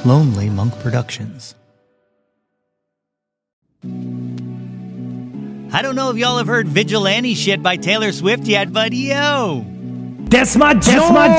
Lonely Monk Productions. I don't know if y'all have heard Vigilante Shit by Taylor Swift yet, but yo! That's my Jawn!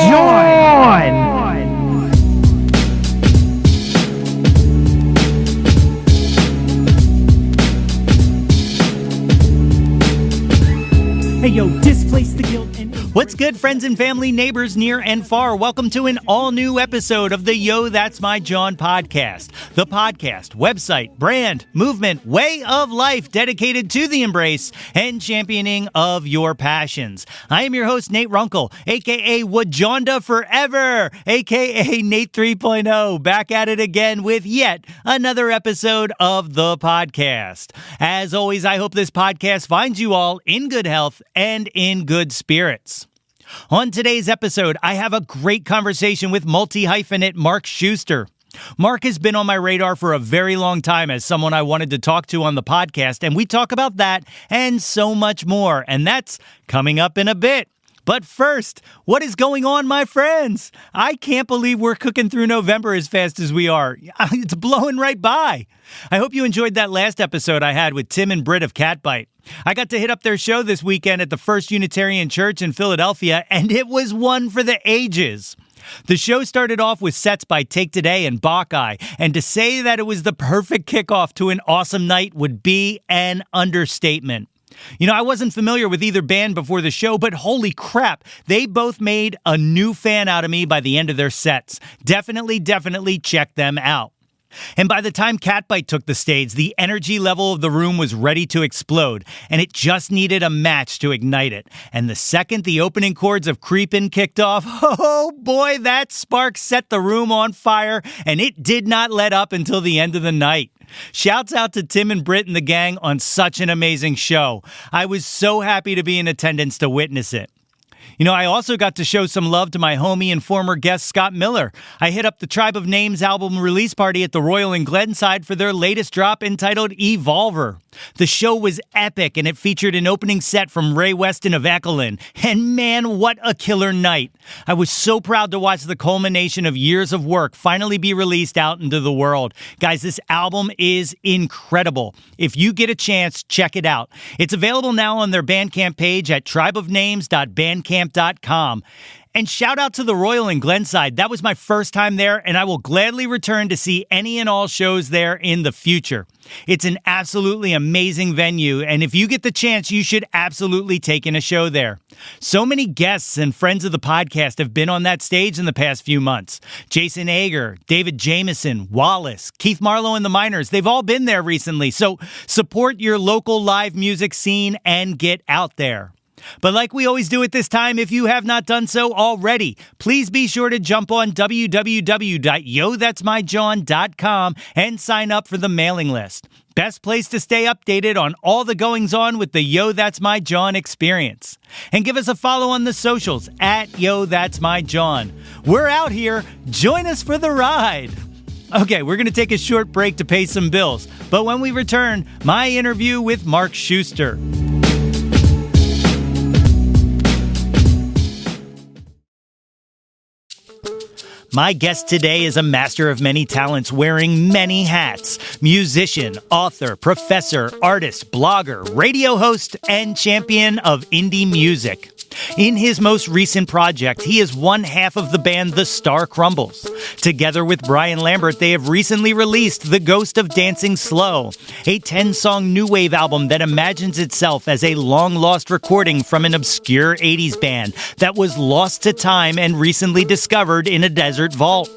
Hey yo, displace the guilt and... What's good, friends and family, neighbors near and far? Welcome to an all-new episode of the Yo, That's My Jawn podcast. The podcast, website, brand, movement, way of life dedicated to the embrace and championing of your passions. I am your host, Nate Runkle, a.k.a. Wajonda Forever, a.k.a. Nate 3.0, back at it again with yet another episode of the podcast. As always, I hope this podcast finds you all in good health and in good spirits. On today's episode, I have a great conversation with multi-hyphenate Marc Schuster. Marc has been on my radar for a very long time as someone I wanted to talk to on the podcast, and we talk about that and so much more, and that's coming up in a bit. But first, what is going on, my friends? I can't believe we're cooking through November as fast as we are. It's blowing right by. I hope you enjoyed that last episode I had with Tim and Britt of Catbite. I got to hit up their show this weekend at the First Unitarian Church in Philadelphia, and it was one for the ages. The show started off with sets by Take Today and Bacchae, and to say that it was the perfect kickoff to an awesome night would be an understatement. You know, I wasn't familiar with either band before the show, but holy crap, they both made a new fan out of me by the end of their sets. Definitely check them out. And by the time Catbite took the stage, the energy level of the room was ready to explode, and it just needed a match to ignite it. And the second the opening chords of Creepin' kicked off, oh boy, that spark set the room on fire, and it did not let up until the end of the night. Shouts out to Tim and Britt and the gang on such an amazing show. I was so happy to be in attendance to witness it. You know, I also got to show some love to my homie and former guest Scott Miller. I hit up the Tribe of Names album release party at the Royal in Glenside for their latest drop entitled Evolver. The show was epic, and it featured an opening set from Ray Weston of Ekelin. And man, what a killer night. I was so proud to watch the culmination of years of work finally be released out into the world. Guys, this album is incredible. If you get a chance, check it out. It's available now on their Bandcamp page at tribeofnames.bandcamp.com. And shout out to the Royal in Glenside. That was my first time there, and I will gladly return to see any and all shows there in the future. It's an absolutely amazing venue, and if you get the chance, you should absolutely take in a show there. So many guests and friends of the podcast have been on that stage in the past few months. Jason Ager, David Jameson, Wallace, Keith Marlowe and the Miners, they've all been there recently. So support your local live music scene and get out there. But like we always do at this time, if you have not done so already, please be sure to jump on www.yothat'smyjawn.com and sign up for the mailing list. Best place to stay updated on all the goings-on with the Yo, That's My Jawn experience. And give us a follow on the socials at Yo, That's My Jawn. We're out here. Join us for the ride. Okay, we're going to take a short break to pay some bills. But when we return, my interview with Marc Schuster. My guest today is a master of many talents wearing many hats. Musician, author, professor, artist, blogger, radio host, and champion of indie music. In his most recent project, he is one half of the band The Star Crumbles. Together with Brian Lambert, they have recently released The Ghost of Dancing Slow, a 10-song new wave album that imagines itself as a long-lost recording from an obscure 80s band that was lost to time and recently discovered in a desert vault.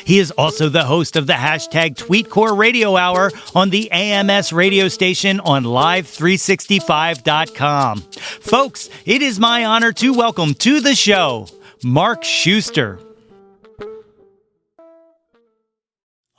He is also the host of the hashtag TweetCore Radio Hour on the AMS radio station on Live365.com. Folks, it is my honor to welcome to the show, Marc Schuster.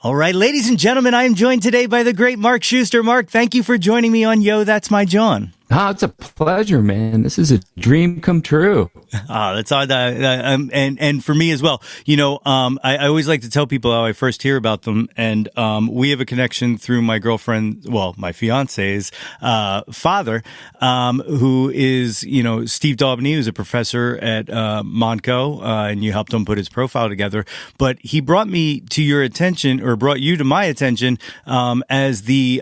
All right, ladies and gentlemen, I am joined today by the great Marc Schuster. Marc, thank you for joining me on Yo, That's My Jawn. Oh, it's a pleasure, man. This is a dream come true. That's odd. And for me as well. I always like to tell people how I first hear about them. And we have a connection through my girlfriend, well, my fiance's father, who is, Steve Daubeny, who's a professor at Montco, and you helped him put his profile together. But he brought me to your attention, or brought you to my attention, as the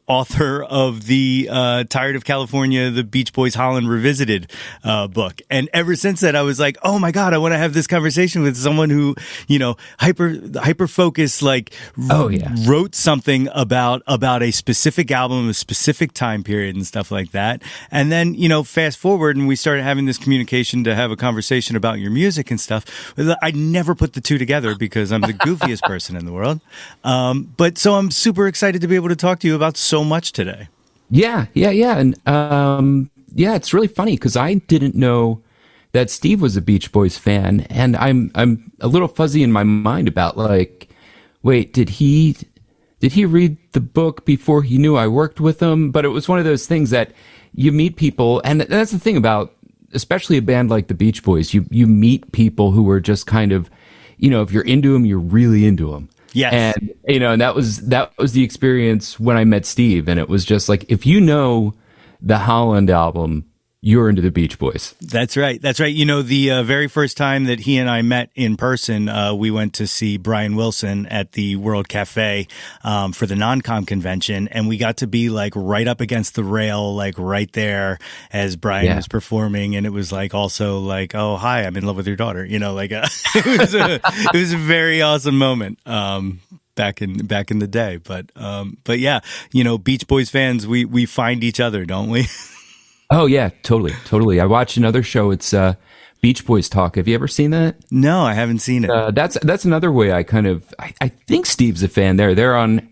author of the Tired of California, the Beach Boys Holland Revisited book. And ever since that, I was like, oh my God, I want to have this conversation with someone who, hyper focused, wrote something about a specific album, a specific time period and stuff like that. And then, fast forward and we started having this communication to have a conversation about your music and stuff. I never put the two together because I'm the goofiest person in the world. But so I'm super excited to be able to talk to you about so much today. Yeah. And, it's really funny because I didn't know that Steve was a Beach Boys fan. And I'm a little fuzzy in my mind about wait, did he read the book before he knew I worked with him? But it was one of those things that you meet people. And that's the thing about, especially a band like the Beach Boys, you meet people who are just kind of, if you're into them, you're really into them. Yes. And, and that was the experience when I met Steve. And it was just like, if you know the Holland album, you're into the Beach Boys. That's right. The very first time that he and I met in person, we went to see Brian Wilson at the World Cafe for the Non-Com convention. And we got to be right up against the rail, right there as Brian was performing. And it was also oh, hi, I'm in love with your daughter. It was a very awesome moment. Back in the day, but yeah, Beach Boys fans, we find each other, don't we? Oh yeah, totally. I watched another show. It's Beach Boys Talk. Have you ever seen that? No, I haven't seen it. That's another way I think Steve's a fan. They're on.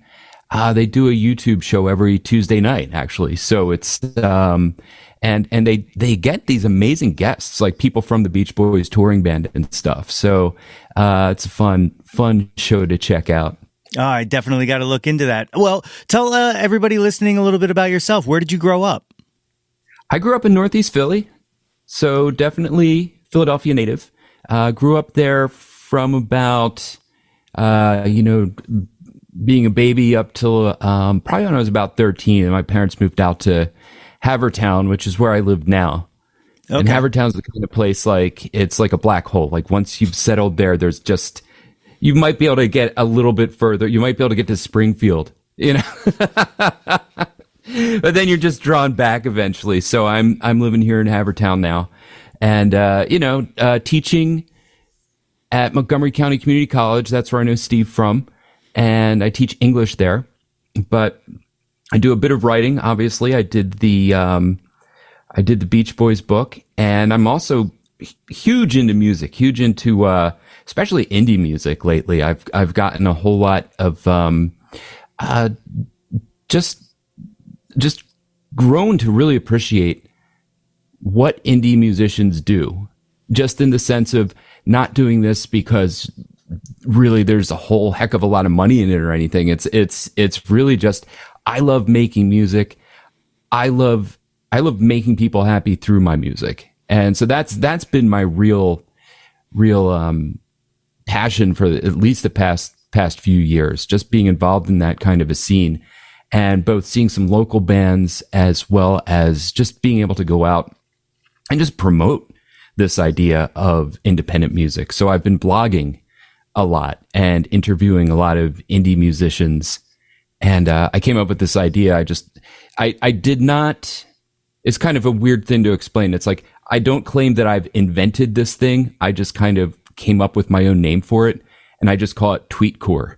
They do a YouTube show every Tuesday night, actually. So it's and they get these amazing guests, like people from the Beach Boys touring band and stuff. So it's a fun show to check out. Oh, I definitely got to look into that. Well, tell everybody listening a little bit about yourself. Where did you grow up? I grew up in Northeast Philly, so definitely Philadelphia native. Grew up there from about, being a baby up till probably when I was about 13. And my parents moved out to Havertown, which is where I live now. Okay. And Havertown's the kind of place it's like a black hole. Once you've settled there, there's just, you might be able to get a little bit further. You might be able to get to Springfield, But then you're just drawn back eventually. So I'm living here in Havertown now, and teaching at Montgomery County Community College. That's where I know Steve from, and I teach English there. But I do a bit of writing. Obviously, I did the Beach Boys book, and I'm also huge into music, huge into especially indie music lately. I've gotten a whole lot of just grown to really appreciate what indie musicians do, just in the sense of not doing this because really there's a whole heck of a lot of money in it or anything. It's really just, I love making music. I love making people happy through my music. And so that's been my real passion for at least the past few years, just being involved in that kind of a scene. And both seeing some local bands as well as just being able to go out and just promote this idea of independent music. So I've been blogging a lot and interviewing a lot of indie musicians. And I came up with this idea. I did not, it's kind of a weird thing to explain. It's like, I don't claim that I've invented this thing. I just kind of came up with my own name for it. And I just call it Tweetcore,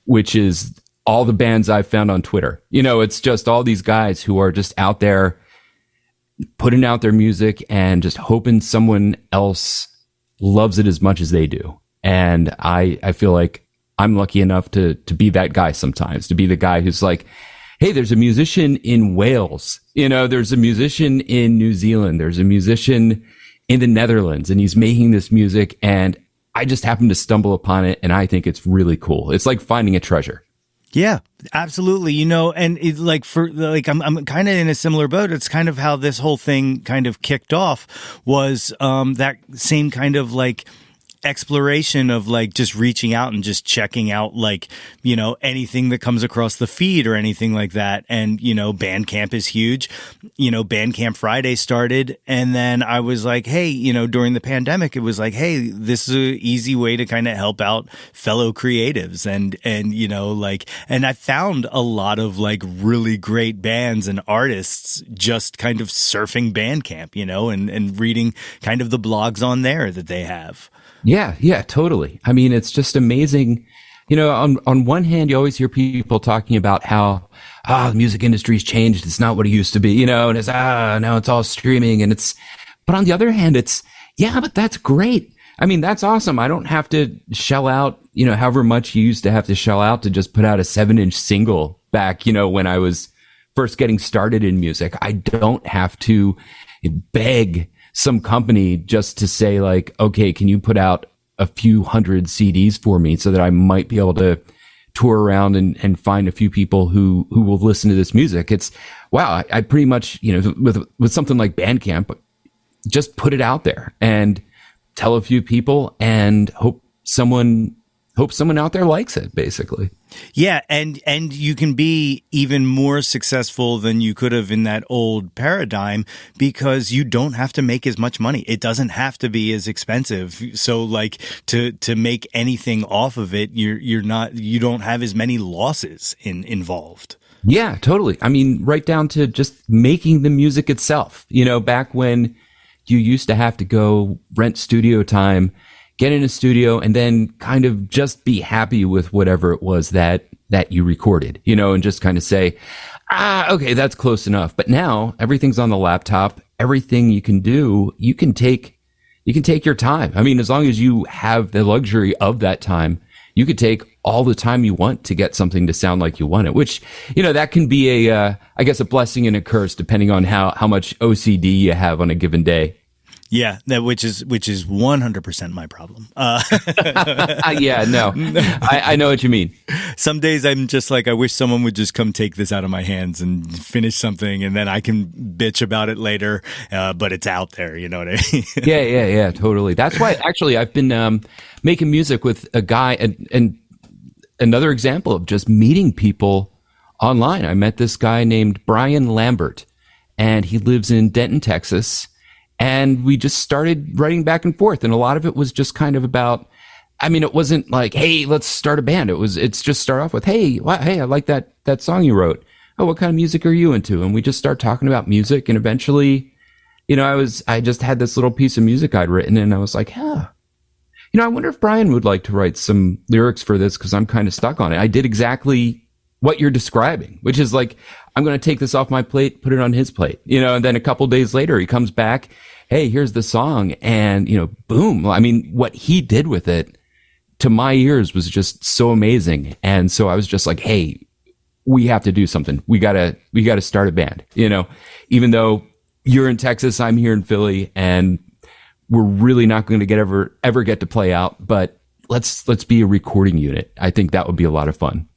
which is all the bands I've found on Twitter. It's just all these guys who are just out there putting out their music and just hoping someone else loves it as much as they do. And I feel like I'm lucky enough to be that guy sometimes, to be the guy who's like, hey, there's a musician in Wales, there's a musician in New Zealand, there's a musician in the Netherlands, and he's making this music, and I just happen to stumble upon it, and I think it's really cool. It's like finding a treasure. Yeah, absolutely. You know, and it, like for like, I'm kind of in a similar boat. It's kind of how this whole thing kind of kicked off was, that same kind of like exploration of like just reaching out and just checking out like, you know, anything that comes across the feed or anything like that. And, you know, Bandcamp is huge. You know, Bandcamp Friday started. And then I was like, hey, you know, during the pandemic, it was like, hey, this is an easy way to kind of help out fellow creatives. And, you know, like, and I found a lot of like really great bands and artists just kind of surfing Bandcamp, you know, and reading kind of the blogs on there that they have. Yeah, totally. I mean, it's just amazing. You know, on one hand, you always hear people talking about how, the music industry's changed. It's not what it used to be, you know, and it's, now it's all streaming but on the other hand, but that's great. I mean, that's awesome. I don't have to shell out, you know, however much you used to have to shell out to just put out a 7-inch single back, you know, when I was first getting started in music. I don't have to beg some company just to say like, okay, can you put out a few hundred CDs for me so that I might be able to tour around and find a few people who will listen to this music. It's wow. I pretty much, you know, with something like Bandcamp, just put it out there and tell a few people and hope someone out there likes it, basically. Yeah, and you can be even more successful than you could have in that old paradigm because you don't have to make as much money. It doesn't have to be as expensive. So like to make anything off of it, you don't have as many losses involved. Yeah, totally. I mean, right down to just making the music itself. You know, back when you used to have to go rent studio time, get in a studio, and then kind of just be happy with whatever it was that you recorded, you know, and just kind of say, okay, that's close enough. But now everything's on the laptop. Everything you can do, you can take your time. I mean, as long as you have the luxury of that time, you could take all the time you want to get something to sound like you want it, which, you know, that can be I guess a blessing and a curse depending on how much OCD you have on a given day. Yeah, which is 100% my problem. Yeah, no, I know what you mean. Some days I'm just like, I wish someone would just come take this out of my hands and finish something, and then I can bitch about it later. But it's out there, you know what I mean? Yeah, totally. That's why actually I've been making music with a guy, and another example of just meeting people online. I met this guy named Brian Lambert, and he lives in Denton, Texas. And we just started writing back and forth. And a lot of it was just kind of about, I mean, it wasn't like, hey, let's start a band. It's just start off with, hey, I like that song you wrote. Oh, what kind of music are you into? And we just start talking about music. And eventually, you know, I just had this little piece of music I'd written, and I was like, you know, I wonder if Brian would like to write some lyrics for this, because I'm kind of stuck on it. I did exactly what you're describing, which is like, I'm going to take this off my plate, put it on his plate, you know, and then a couple days later he comes back, hey, here's the song. And, you know, boom. I mean, what he did with it to my ears was just so amazing. And so I was just like, hey, we have to do something. We gotta start a band, you know, even though you're in Texas, I'm here in Philly, and we're really not going to ever get to play out, but let's be a recording unit. I think that would be a lot of fun.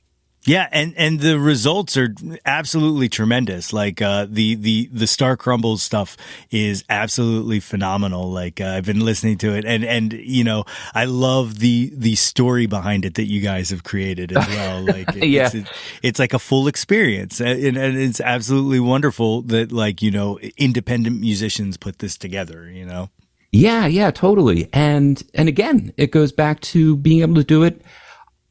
Yeah, and the results are absolutely tremendous. Like the Star Crumbles stuff is absolutely phenomenal. Like I've been listening to it, and you know, I love the story behind it that you guys have created as well. Like it's like a full experience, and it's absolutely wonderful that, like, you know, independent musicians put this together. You know. Yeah, totally. And again, it goes back to being able to do it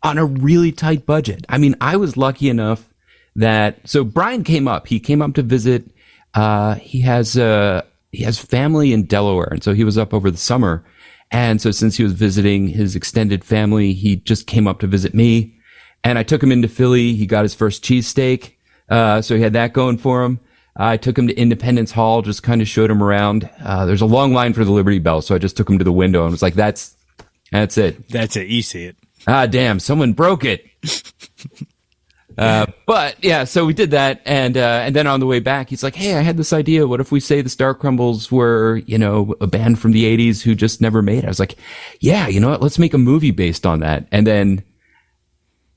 on a really tight budget. I mean, I was lucky enough so Brian came up. He came up to visit. He has family in Delaware, and so he was up over the summer. And so since he was visiting his extended family, he just came up to visit me. And I took him into Philly. He got his first cheesesteak, so he had that going for him. I took him to Independence Hall, just kind of showed him around. There's a long line for the Liberty Bell, so I just took him to the window and was like, "That's it. That's it. You see it." Damn, someone broke it. But yeah, so we did that. And then on the way back, he's like, hey, I had this idea. What if we say the Star Crumbles were, you know, a band from the 80s who just never made it? I was like, yeah, you know what? Let's make a movie based on that. And then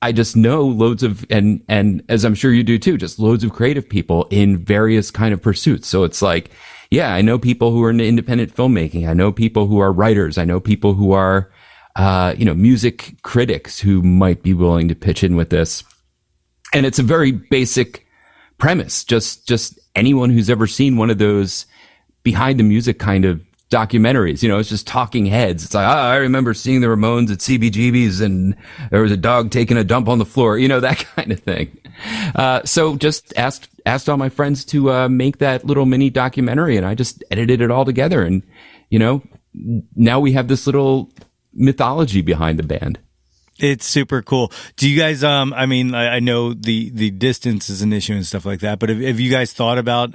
I just know loads of, and as I'm sure you do too, just loads of creative people in various kind of pursuits. So it's like, yeah, I know people who are in independent filmmaking. I know people who are writers. I know people who are, music critics who might be willing to pitch in with this. And it's a very basic premise. Just anyone who's ever seen one of those behind the music kind of documentaries, it's just talking heads. It's like, I remember seeing the Ramones at CBGB's and there was a dog taking a dump on the floor, that kind of thing. So just asked all my friends to make that little mini documentary, and I just edited it all together. And, now we have this little mythology behind the band. It's super cool. Do you guys, I know the distance is an issue and stuff like that, but have you guys thought about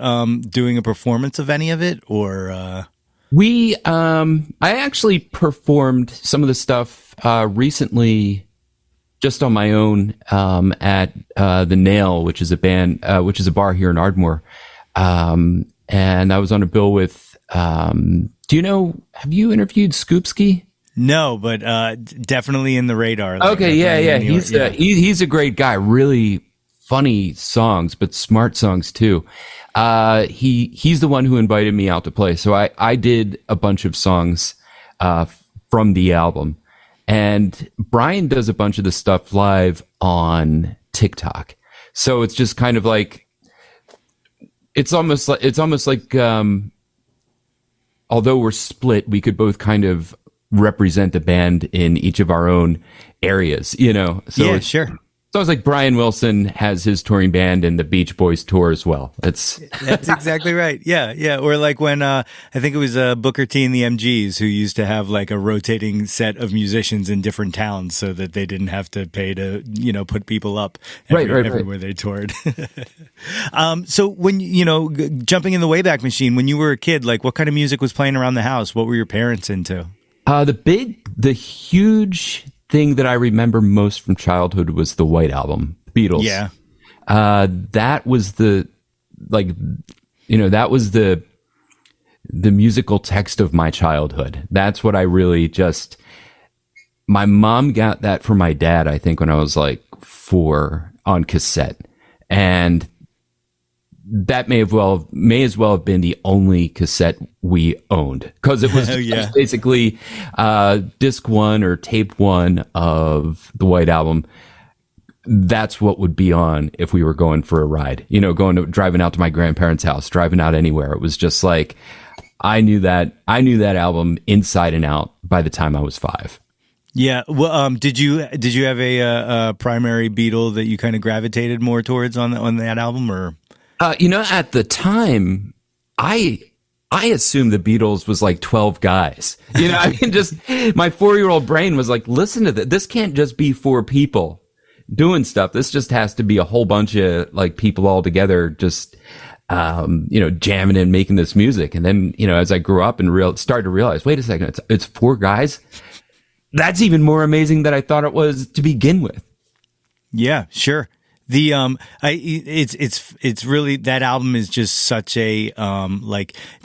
doing a performance of any of it, or? I actually performed some of the stuff recently just on my own at The Nail, which is a bar here in Ardmore. And I was on a bill with, have you interviewed Scoopski? No, but definitely in the radar. Okay, yeah. He's a great guy. Really funny songs, but smart songs too. He's the one who invited me out to play. So I did a bunch of songs from the album, and Brian does a bunch of the stuff live on TikTok. So it's just kind of like, it's almost like although we're split, we could both kind of represent the band in each of our own areas, So yeah, sure. So it's like Brian Wilson has his touring band and the Beach Boys tour as well. That's exactly right. Yeah. Or like when I think it was Booker T and the MGs who used to have like a rotating set of musicians in different towns so that they didn't have to pay to put people up everywhere they toured. So when jumping in the Wayback Machine, when you were a kid, like what kind of music was playing around the house? What were your parents into? The huge thing that I remember most from childhood was the White Album, the Beatles. Yeah. That was the musical text of my childhood. That's what I really my mom got that from my dad, I think, when I was like 4 on cassette. And that may as well have been the only cassette we owned, because it was just basically disc 1 or tape 1 of the White Album. That's what would be on if we were going for a ride, driving out to my grandparents' house, driving out anywhere. It was just like, I knew that album inside and out by the time I was 5. Yeah. Well, did you have a primary Beatle that you kind of gravitated more towards on that album, or? At the time, I assumed the Beatles was like 12 guys. Just my 4-year-old brain was like, listen to this. This can't just be 4 people doing stuff. This just has to be a whole bunch of like people all together, just, jamming and making this music. And then, as I grew up and started to realize, wait a second, it's 4 guys. That's even more amazing than I thought it was to begin with. Yeah, sure. It's really, that album is just such a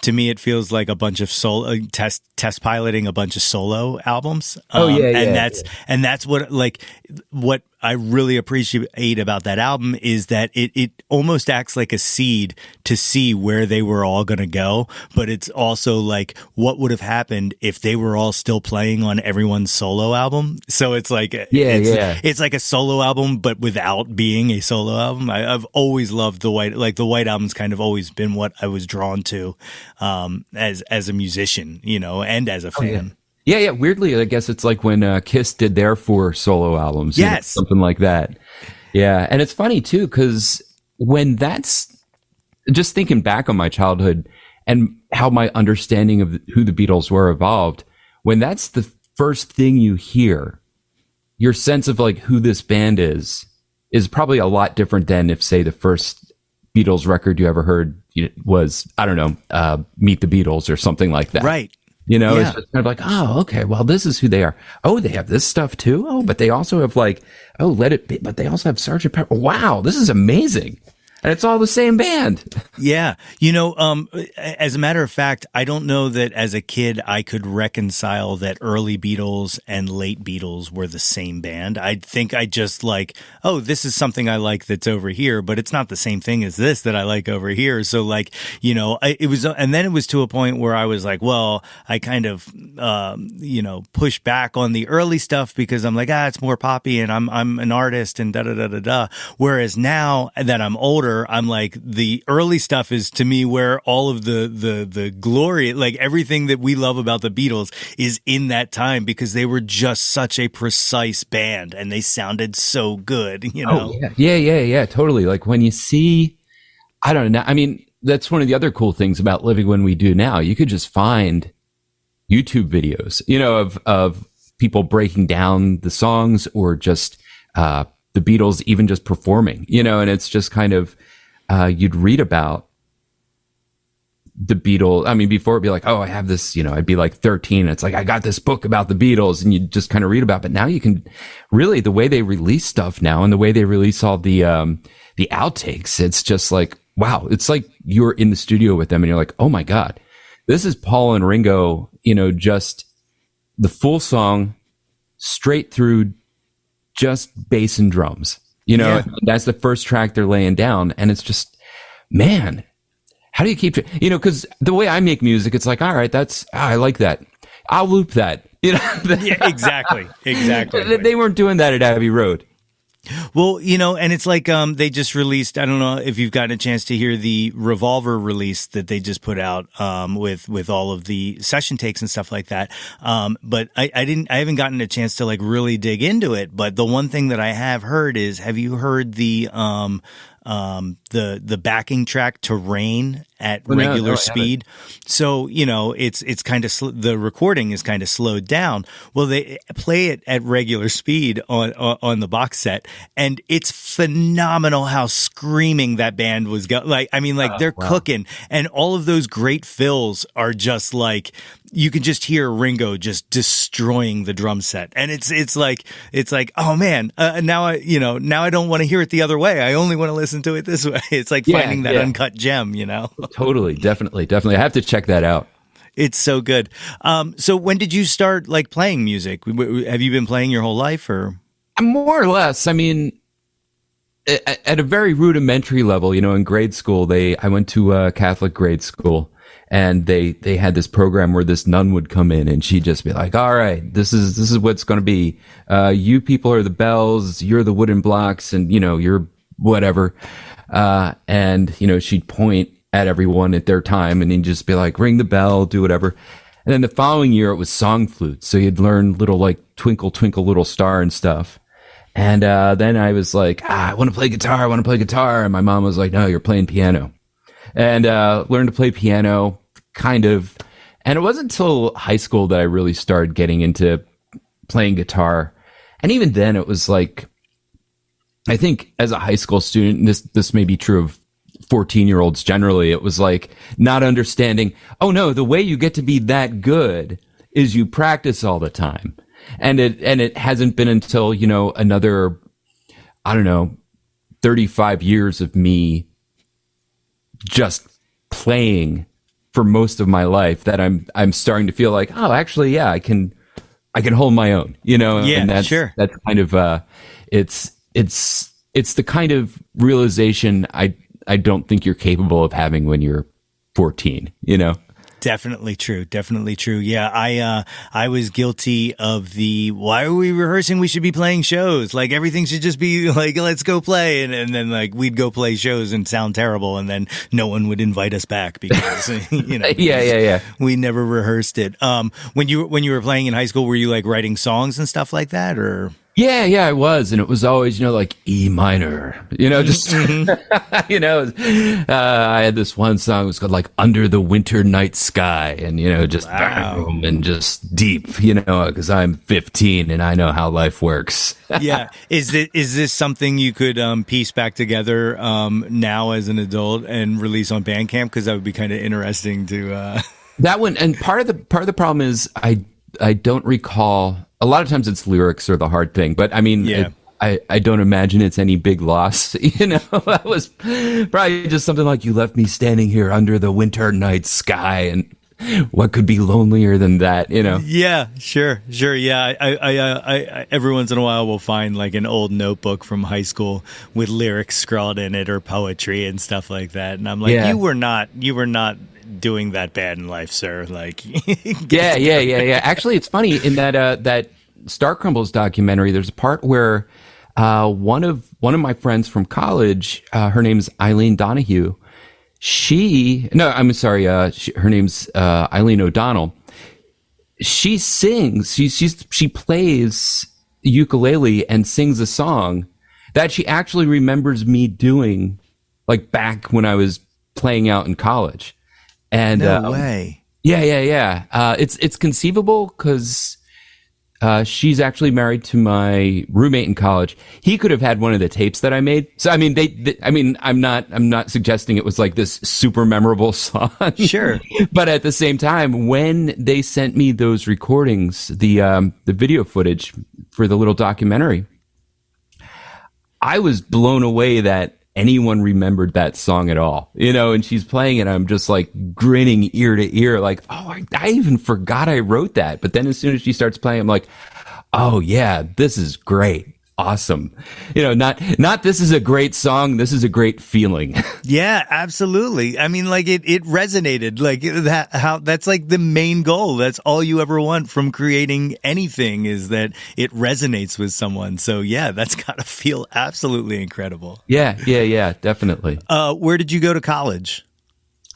to me it feels like a bunch of solo test piloting a bunch of solo albums. That's what I really appreciate about that album is that it almost acts like a seed to see where they were all going to go, but it's also like what would have happened if they were all still playing on everyone's solo album. So it's like it's like a solo album but without being a solo album. I've always loved the White Album's kind of always been what I was drawn to as a musician, and as a fan. Yeah. Weirdly, I guess it's like when Kiss did their 4 solo albums. Yes. Something like that. Yeah. And it's funny, too, because when that's just thinking back on my childhood and how my understanding of who the Beatles were evolved, when that's the first thing you hear, your sense of like who this band is probably a lot different than if, say, the first Beatles record you ever heard was, I don't know, Meet the Beatles or something like that. Right. It's just kind of like, oh, okay, well, this is who they are. Oh, they have this stuff too. Oh, but they also have like, oh, Let It Be, but they also have Sgt. Pepper. Wow, this is amazing. And it's all the same band. Yeah. You know, as a matter of fact, I don't know that as a kid I could reconcile that early Beatles and late Beatles were the same band. I think I just like, oh, this is something I like that's over here, but it's not the same thing as this that I like over here. So like, you know, and then it was to a point where I was like, well, I kind of, you know, push back on the early stuff because I'm like, it's more poppy and I'm an artist and da da da da da. Whereas now that I'm older, I'm like, the early stuff is to me where all of the glory, like everything that we love about the Beatles is in that time because they were just such a precise band and they sounded so good, you know? Oh, yeah, totally. Like when you see, I don't know, I mean, that's one of the other cool things about living when we do now. You could just find YouTube videos, you know, of people breaking down the songs or just, the Beatles even just performing, you know, and it's just kind of, you'd read about the Beatles. I mean, before it'd be like, oh, I have this, you know, I'd be like 13. And it's like, I got this book about the Beatles and you just kind of read about it. But now you can really, the way they release stuff now and the way they release all the outtakes, it's just like, wow, it's like you're in the studio with them and you're like, oh my God, this is Paul and Ringo, you know, just the full song straight through just bass and drums, you know, yeah. That's the first track they're laying down. And it's just, man, how do you keep, you know, because the way I make music, it's like, all right, I like that. I'll loop that, you know. Yeah, exactly. They weren't doing that at Abbey Road. Well, you know, and it's like they just released, I don't know if you've gotten a chance to hear the Revolver release that they just put out with all of the session takes and stuff like that. But I haven't gotten a chance to like really dig into it. But the one thing that I have heard is, have you heard the backing track to Rain at regular speed? So, you know, it's kind of, the recording is kind of slowed down. Well, they play it at regular speed on the box set, and it's phenomenal how screaming that band was like, I mean, like they're cooking, and all of those great fills are just like, you can just hear Ringo just destroying the drum set. And it's like, oh man, now I don't want to hear it the other way. I only want to listen to it this way. It's like finding that uncut gem, you know? Totally. Definitely. I have to check that out. It's so good. So when did you start like playing music? Have you been playing your whole life or? More or less. I mean, at a very rudimentary level, you know, in grade school, I went to a Catholic grade school. And they had this program where this nun would come in and she'd just be like, all right, this is what's going to be. You people are the bells, you're the wooden blocks, and, you know, you're whatever. And, you know, she'd point at everyone at their time and he'd just be like, ring the bell, do whatever. And then the following year it was song flute. So you'd learn little like Twinkle, Twinkle, Little Star and stuff. And then I was like, I want to play guitar. And my mom was like, no, you're playing piano. And learned to play piano, kind of. And it wasn't until high school that I really started getting into playing guitar. And even then, it was like, I think as a high school student, this may be true of 14-year-olds generally, it was like not understanding, oh no, the way you get to be that good is you practice all the time. And it hasn't been until, you know, another, I don't know, 35 years of me just playing for most of my life that I'm starting to feel like, oh, actually, yeah, I can hold my own, you know? Yeah, and that's kind of, it's the kind of realization I don't think you're capable of having when you're 14, you know? Definitely true. Yeah, I was guilty of why are we rehearsing? We should be playing shows. Like everything should just be like, let's go play. And then like we'd go play shows and sound terrible. And then no one would invite us back because, you know, yeah. We never rehearsed it. When you were playing in high school, were you like writing songs and stuff like that or? Yeah, I was. And it was always, you know, like E minor, you know, just, you know, I had this one song, it was called like Under the Winter Night Sky and, you know, just boom and just deep, you know, because I'm 15 and I know how life works. Yeah. Is this something you could piece back together now as an adult and release on Bandcamp? Because that would be kind of interesting to. That one. And part of the problem is I don't recall. A lot of times it's lyrics are the hard thing, but I mean, I don't imagine it's any big loss. That was probably just something like, you left me standing here under the winter night sky, and what could be lonelier than that, Yeah, sure. Yeah, I every once in a while will find like an old notebook from high school with lyrics scrawled in it or poetry and stuff like that, and I'm like, you were not doing that bad in life, sir. Like, yeah. Actually, it's funny in that Star Crumbles documentary. There's a part where one of my friends from college, her name's Eileen Donahue. Her name's Eileen O'Donnell. She sings. She plays ukulele and sings a song that she actually remembers me doing, like back when I was playing out in college. And no way. Yeah. It's conceivable because she's actually married to my roommate in college. He could have had one of the tapes that I made. So I mean, I'm not suggesting it was like this super memorable song. Sure. But at the same time, when they sent me those recordings, the video footage for the little documentary, I was blown away that anyone remembered that song at all, and she's playing it. I'm just like grinning ear to ear, like, oh, I even forgot I wrote that. But then as soon as she starts playing, I'm like, oh yeah, this is great. Awesome. Not this is a great song. This is a great feeling. Yeah, absolutely. I mean, like it resonated like that. That's like the main goal. That's all you ever want from creating anything, is that it resonates with someone. So yeah, that's got to feel absolutely incredible. Yeah, definitely. Where did you go to college?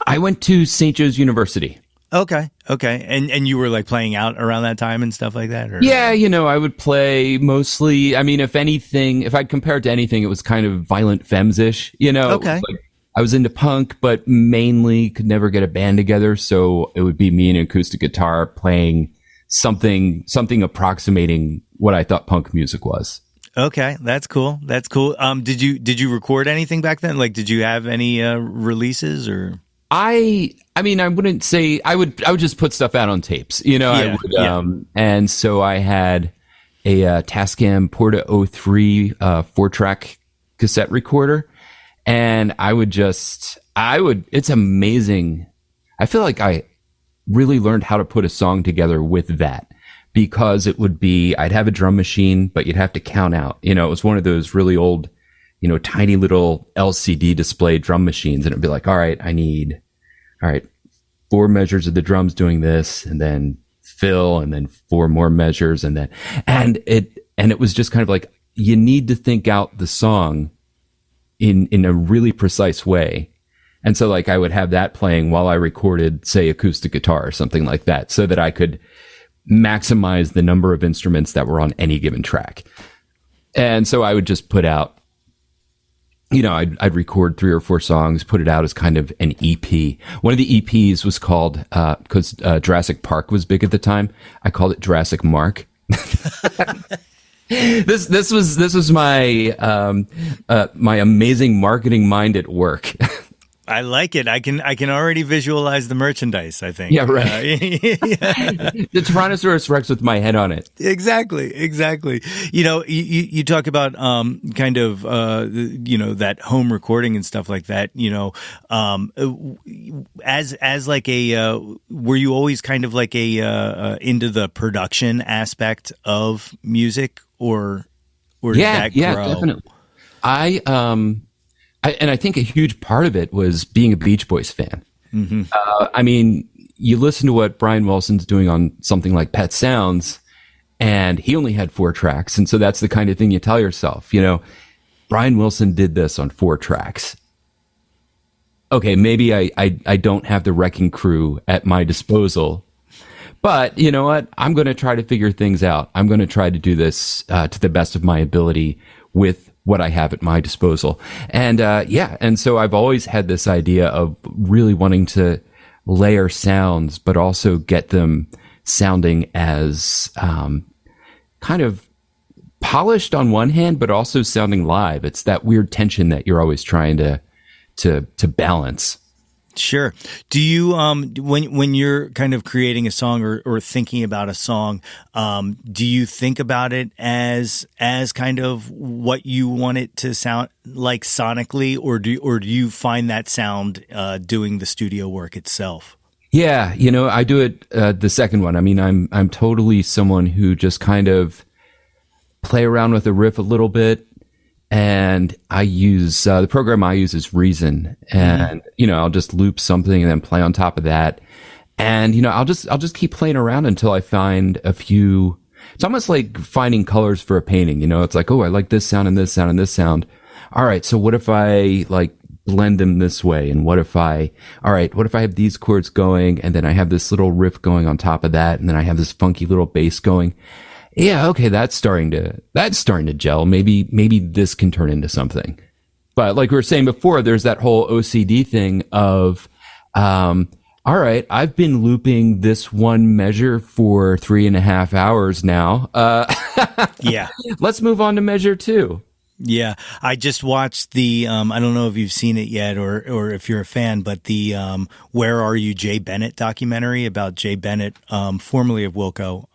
I went to St. Joe's University. Okay. And you were like playing out around that time and stuff like that? Or? Yeah, I would play mostly, I mean, if anything, if I'd compare it to anything, it was kind of Violent Femmes-ish, Okay. Like, I was into punk, but mainly could never get a band together. So it would be me and an acoustic guitar playing something approximating what I thought punk music was. Okay, that's cool. Did you record anything back then? Like, did you have any releases or? I mean, I wouldn't say I would just put stuff out on tapes, I would, and so I had a Tascam Porta 03 4-track cassette recorder, and it's amazing. I feel like I really learned how to put a song together with that, because I'd have a drum machine, but you'd have to count out, it was one of those really old, tiny little LCD display drum machines, and it'd be like, all right, I need 4 measures of the drums doing this, and then fill, and then 4 more measures, and it was just kind of like, you need to think out the song in a really precise way. And so like I would have that playing while I recorded, say, acoustic guitar or something like that, so that I could maximize the number of instruments that were on any given track. And so I would just put out, I'd record 3 or 4 songs, put it out as kind of an EP. One of the EPs was called, because Jurassic Park was big at the time, I called it Jurassic Mark. This was my my amazing marketing mind at work. I like it. I can already visualize the merchandise, I think. Yeah, right. The Tyrannosaurus Rex with my head on it. Exactly. You talk about kind of that home recording and stuff like that, as like a were you always kind of like a into the production aspect of music, or did that grow? Yeah, definitely. I think a huge part of it was being a Beach Boys fan. Mm-hmm. I mean, you listen to what Brian Wilson's doing on something like Pet Sounds, and he only had 4 tracks. And so that's the kind of thing you tell yourself, Brian Wilson did this on 4 tracks. Okay, maybe I don't have the Wrecking Crew at my disposal, but you know what? I'm going to try to figure things out. I'm going to try to do this to the best of my ability with what I have at my disposal. And and so I've always had this idea of really wanting to layer sounds, but also get them sounding as kind of polished on one hand, but also sounding live. It's that weird tension that you're always trying to balance. Sure. Do you when you're kind of creating a song or thinking about a song, do you think about it as kind of what you want it to sound like sonically, or do you find that sound doing the studio work itself? Yeah, I do it the second one. I mean, I'm totally someone who just kind of play around with the riff a little bit. And I use the program I use is Reason, and I'll just loop something and then play on top of that, and I'll just keep playing around until I find a few. It's almost like finding colors for a painting. It's like, oh, I like this sound and this sound and this sound. All right, so what if I like blend them this way? And what if I have these chords going, and then I have this little riff going on top of that, and then I have this funky little bass going. Yeah, okay, that's starting to gel. Maybe this can turn into something. But like we were saying before, there's that whole OCD thing of, all right, I've been looping this one measure for 3.5 hours now. Yeah. Let's move on to measure 2. Yeah, I just watched the, I don't know if you've seen it yet or if you're a fan, but the Where Are You, Jay Bennett documentary about Jay Bennett, formerly of Wilco,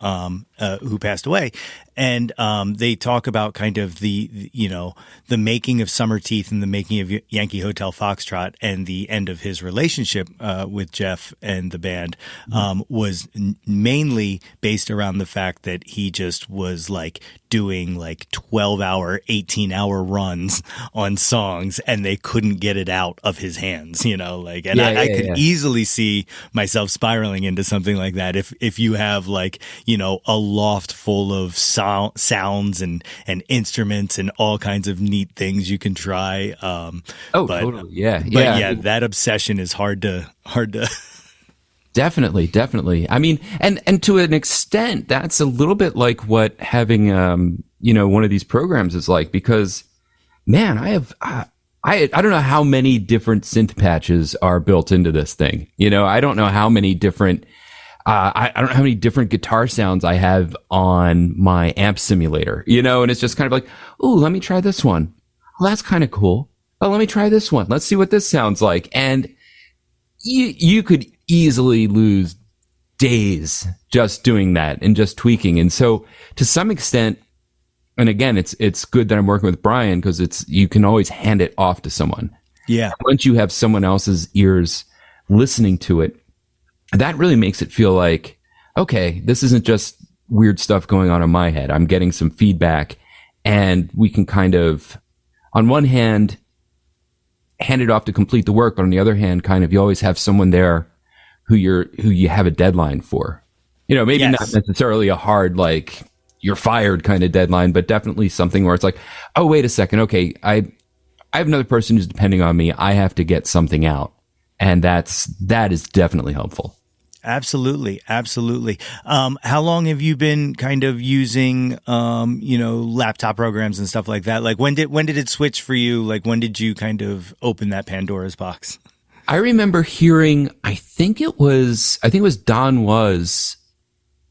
who passed away. And they talk about kind of the making of Summer Teeth and the making of Yankee Hotel Foxtrot, and the end of his relationship with Jeff and the band was mainly based around the fact that he just was like doing like 12-hour, 18-hour runs on songs, and they couldn't get it out of his hands, I could easily see myself spiraling into something like that if you have like, a loft full of sounds and instruments and all kinds of neat things you can try. Totally. Yeah. But yeah, that obsession is hard to. Definitely. I mean, and to an extent, that's a little bit like what having, one of these programs is like, because, man, I don't know how many different synth patches are built into this thing. I don't know how many different, I don't know how many different guitar sounds I have on my amp simulator, and it's just kind of like, oh, let me try this one. Well, that's kind of cool. Oh, let me try this one. Let's see what this sounds like. And you could easily lose days just doing that and just tweaking. And so to some extent, and again, it's good that I'm working with Brian, because you can always hand it off to someone. Yeah. Once you have someone else's ears listening to it, that really makes it feel like, okay, this isn't just weird stuff going on in my head. I'm getting some feedback, and we can kind of, on one hand, hand it off to complete the work, but on the other hand, kind of, you always have someone there who you have a deadline for. Maybe Yes. not necessarily a hard, like, you're fired kind of deadline, but definitely something where it's like, oh, wait a second. Okay. I have another person who's depending on me. I have to get something out. And that is definitely helpful. Absolutely. How long have you been kind of using, laptop programs and stuff like that? Like when did it switch for you? Like when did you kind of open that Pandora's box? I remember hearing, I think it was Don Was,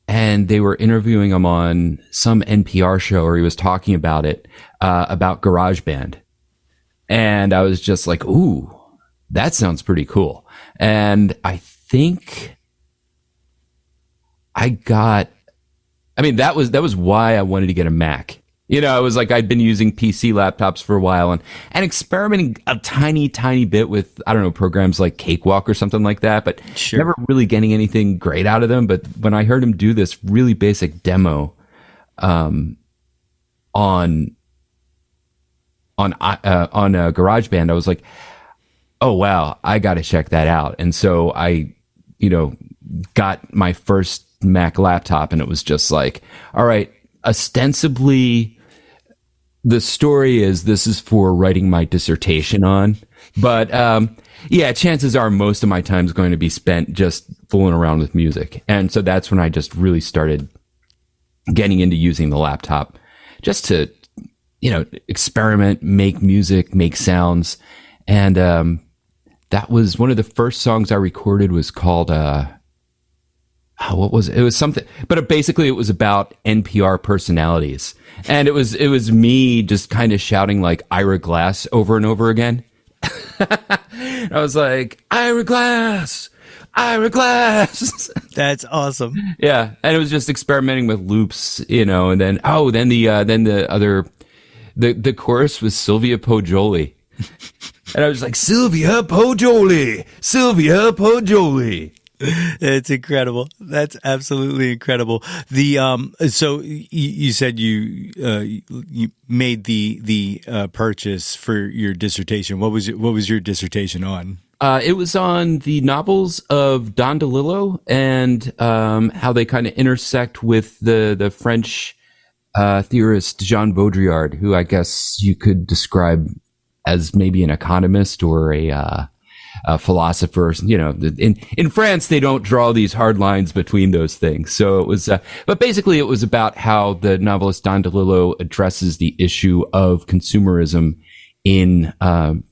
and they were interviewing him on some NPR show, or he was talking about it, about GarageBand. And I was just like, ooh, that sounds pretty cool. And I think that was why I wanted to get a Mac. I was like, I'd been using PC laptops for a while and experimenting a tiny, tiny bit with, I don't know, programs like Cakewalk or something like that, but Sure. never really getting anything great out of them. But when I heard him do this really basic demo, on GarageBand, I was like, oh wow, I got to check that out. And so I, got my first Mac laptop, and it was just like, all right, ostensibly the story is this is for writing my dissertation on, but chances are most of my time is going to be spent just fooling around with music. And so that's when I just really started getting into using the laptop just to, experiment, make music, make sounds. And that was one of the first songs I recorded, was called what was it? It was something, but basically it was about NPR personalities, and it was me just kind of shouting like Ira Glass over and over again. I was like, Ira Glass, Ira Glass. That's awesome. Yeah, and it was just experimenting with loops, and then the chorus was Sylvia Poggioli, and I was like, Sylvia Poggioli, Sylvia Poggioli. It's incredible. That's absolutely incredible. So you said you made the purchase for your dissertation. What was your dissertation on? It was on the novels of Don DeLillo and how they kind of intersect with the French theorist Jean Baudrillard, who I guess you could describe as maybe an economist or a philosopher. In France, they don't draw these hard lines between those things. So it was, but basically it was about how the novelist Don DeLillo addresses the issue of consumerism in the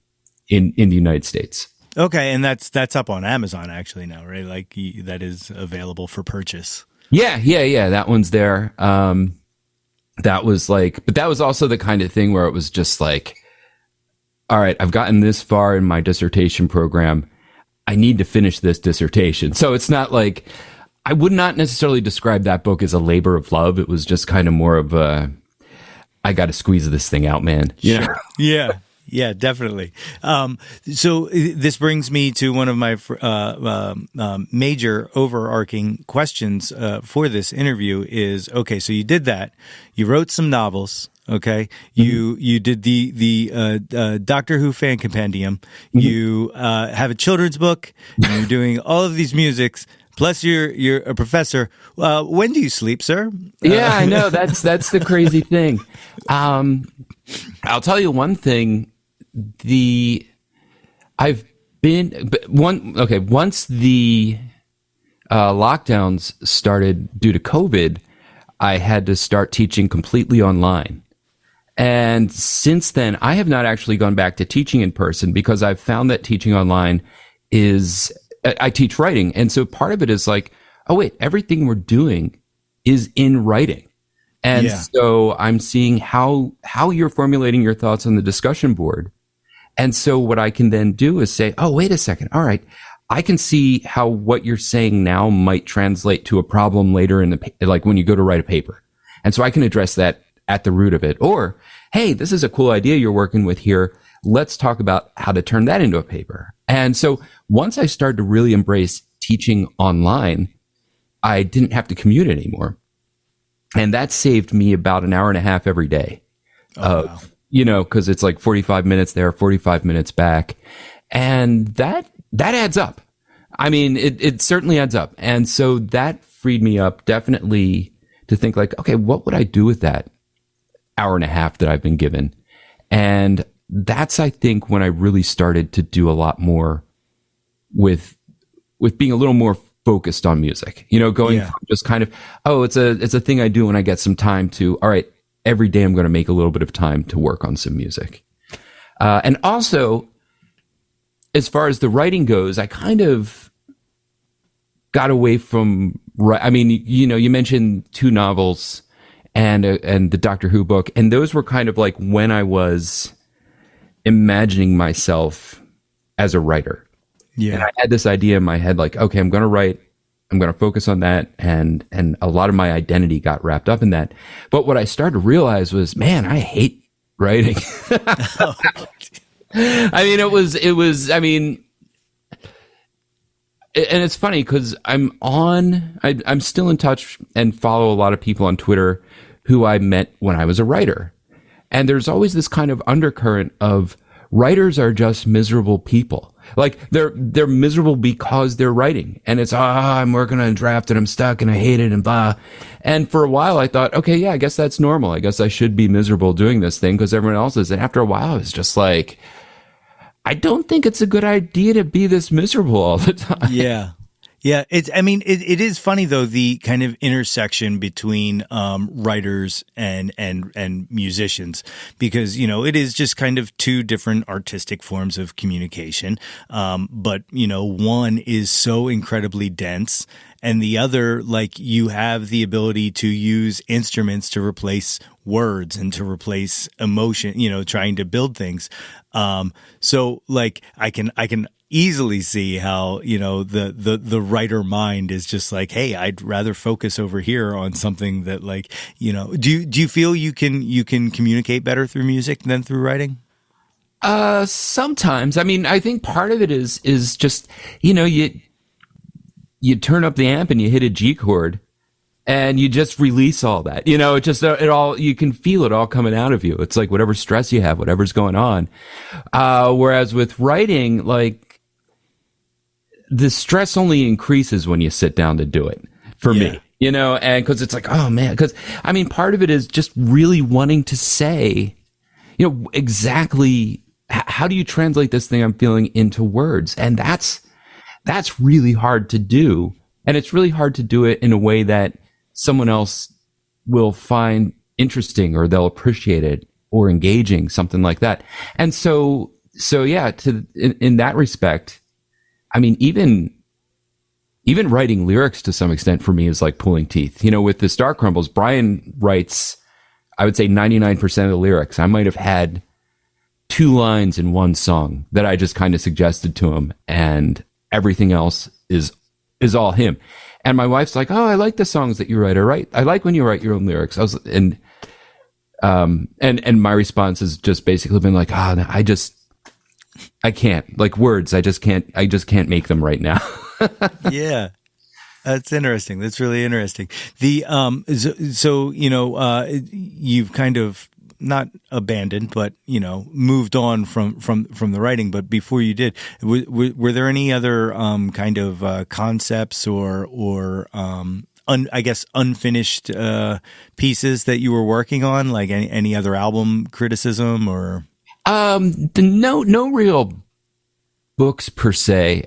United States. Okay, and that's up on Amazon actually now, right? Like that is available for purchase. Yeah. That one's there. That was but that was also the kind of thing where it was just like, all right, I've gotten this far in my dissertation program. I need to finish this dissertation. So it's not like, I would not necessarily describe that book as a labor of love. It was just kind of more of I got to squeeze this thing out, man. Sure. Yeah, definitely. So this brings me to one of my major overarching questions for this interview is, okay, so you did that. You wrote some novels. Okay. You did the Doctor Who fan compendium. You have a children's book. You're doing all of these musics. Plus, you're a professor. When do you sleep, sir? Yeah, I know. That's the crazy thing. I'll tell you one thing. Once the lockdowns started due to COVID, I had to start teaching completely online. And since then, I have not actually gone back to teaching in person because I've found that teaching online I teach writing. And so part of it is like, oh, wait, everything we're doing is in writing. And so I'm seeing how you're formulating your thoughts on the discussion board. And so what I can then do is say, oh, wait a second. All right. I can see how what you're saying now might translate to a problem later like when you go to write a paper. And so I can address that at the root of it. Or, hey, this is a cool idea you're working with here. Let's talk about how to turn that into a paper. And so once I started to really embrace teaching online, I didn't have to commute anymore. And that saved me about an hour and a half every day. Wow. Because it's like 45 minutes there, 45 minutes back. And that adds up. I mean, it certainly adds up. And so that freed me up definitely to think like, okay, what would I do with that hour and a half that I've been given? And that's, I think, when I really started to do a lot more with being a little more focused on music, going from just kind of, oh, it's a thing I do when I get some time to, all right, every day I'm going to make a little bit of time to work on some music. And also, as far as the writing goes, I kind of got away from, I mean, you mentioned 2 novels and the Doctor Who book, and those were kind of like when I was imagining myself as a writer. Yeah. And I had this idea in my head, like, okay, I'm going to write, I'm going to focus on that. And a lot of my identity got wrapped up in that. But what I started to realize was, man, I hate writing. I mean, and it's funny because I'm still in touch and follow a lot of people on Twitter who I met when I was a writer. And there's always this kind of undercurrent of writers are just miserable people. Like they're miserable because they're writing, and it's, I'm working on a draft and I'm stuck and I hate it and blah. And for a while I thought, okay, yeah, I guess that's normal. I guess I should be miserable doing this thing because everyone else is. And after a while, I was just like, I don't think it's a good idea to be this miserable all the time. Yeah. Yeah, it is funny though, the kind of intersection between writers and musicians, because it is just kind of 2 different artistic forms of communication. But one is so incredibly dense and the other, like, you have the ability to use instruments to replace words and to replace emotion, trying to build things. So like I can easily see how, the writer mind is just like, hey, I'd rather focus over here on something that, like, do you feel you can communicate better through music than through writing? Sometimes. I mean, I think part of it is just, you turn up the amp and you hit a G chord and you just release all that, it just, it all, you can feel it all coming out of you. It's like whatever stress you have, whatever's going on. Whereas with writing, like, the stress only increases when you sit down to do it for me, and cause it's like, oh man, cause I mean, part of it is just really wanting to say, exactly how do you translate this thing I'm feeling into words? And that's really hard to do. And it's really hard to do it in a way that someone else will find interesting or they'll appreciate it or engaging, something like that. And so yeah, in that respect, I mean, even writing lyrics to some extent for me is like pulling teeth. With the Star Crumbles, Brian writes, I would say 99% of the lyrics. I might have had 2 lines in one song that I just kind of suggested to him, and everything else is all him. And my wife's like, "Oh, I like the songs that you write. I like when you write your own lyrics." And my response has just basically been like, I can't, like, words. I just can't make them right now. Yeah. That's interesting. That's really interesting. You've kind of not abandoned, but moved on from the writing. But before you did, were there any other kind of concepts or I guess unfinished pieces that you were working on, like any other album criticism or? No real books per se.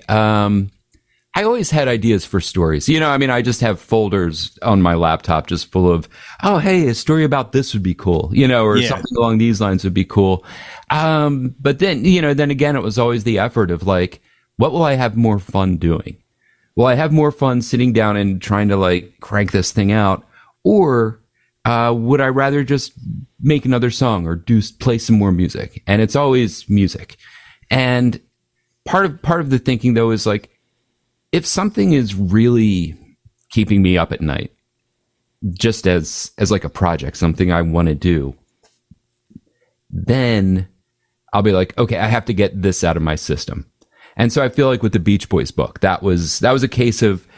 I always had ideas for stories. I mean, I just have folders on my laptop just full of, oh, hey, a story about this would be cool, or something along these lines would be cool. But then, then again, it was always the effort of like, what will I have more fun doing? Will I have more fun sitting down and trying to like crank this thing out? Or would I rather just make another song or play some more music? And it's always music. And part of the thinking though is like, if something is really keeping me up at night, just as like a project, something I want to do, then I'll be like, okay, I have to get this out of my system. And so I feel like with the Beach Boys book, that was a case of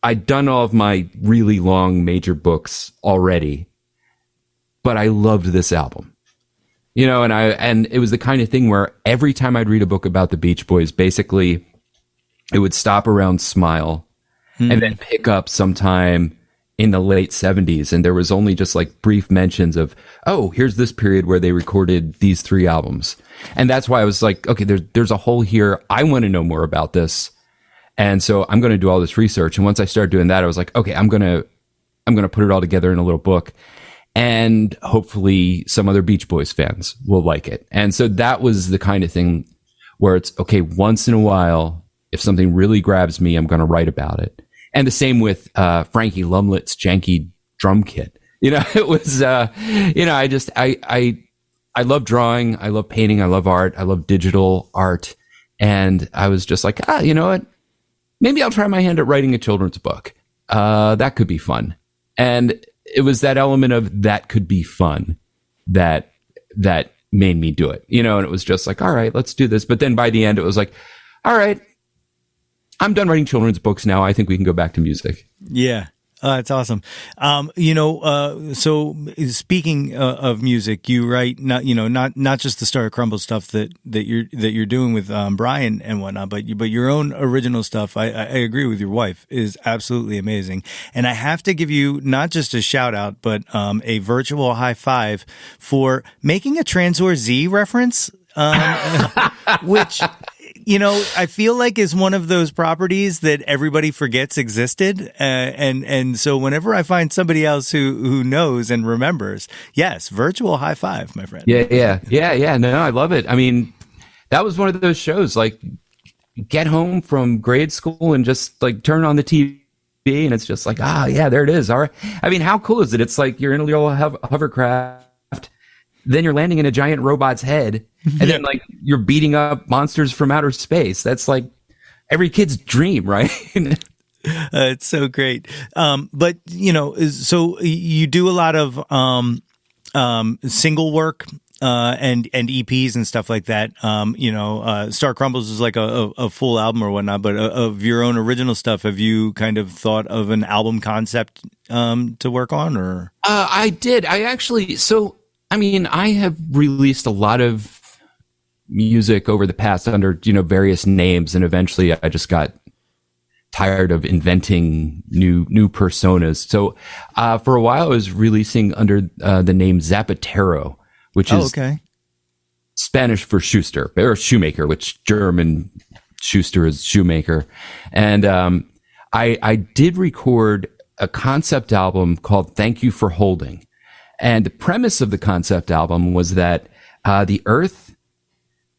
I'd done all of my really long major books already, but I loved this album. And it was the kind of thing where every time I'd read a book about the Beach Boys, basically it would stop around Smile and then pick up sometime in the late 70s. And there was only just like brief mentions of, oh, here's this period where they recorded these 3 albums. And that's why I was like, okay, there's a hole here. I want to know more about this. And so I'm going to do all this research. And once I started doing that, I was like, okay, I'm going to put it all together in a little book. And hopefully some other Beach Boys fans will like it. And so that was the kind of thing where it's, okay, once in a while, if something really grabs me, I'm going to write about it. And the same with Frankie Lumlet's janky drum kit. It was, I love drawing. I love painting. I love art. I love digital art. And I was just like, you know what? Maybe I'll try my hand at writing a children's book. That could be fun. And it was that element of that could be fun that made me do it, and it was just like, all right, let's do this. But then by the end, it was like, all right, I'm done writing children's books now. I think we can go back to music. Yeah. That's awesome. So speaking of music, you write not just the Star Crumble stuff that you're doing with Brian and whatnot, but your own original stuff. I agree with your wife is absolutely amazing, and I have to give you not just a shout out, but a virtual high five for making a Transor Z reference, which. I feel like is one of those properties that everybody forgets existed. And so whenever I find somebody else who knows and remembers, yes, virtual high five, my friend. Yeah. No, I love it. I mean, that was one of those shows, like get home from grade school and just like turn on the TV and it's just like, yeah, there it is. All right. I mean, how cool is it? It's like you're in a little hovercraft, then you're landing in a giant robot's head, and then like you're beating up monsters from outer space. That's like every kid's dream, right? It's so great. But so you do a lot of single work and EPs and stuff like that. Star Crumbles is like a full album or whatnot, but of your own original stuff, have you kind of thought of an album concept to work on? Or I did. I have released a lot of music over the past under various names, and eventually I just got tired of inventing new personas. So for a while I was releasing under the name Zapatero, which is Spanish for Schuster, or shoemaker, which German Schuster is shoemaker. And I did record a concept album called Thank You for Holding. And the premise of the concept album was that the Earth,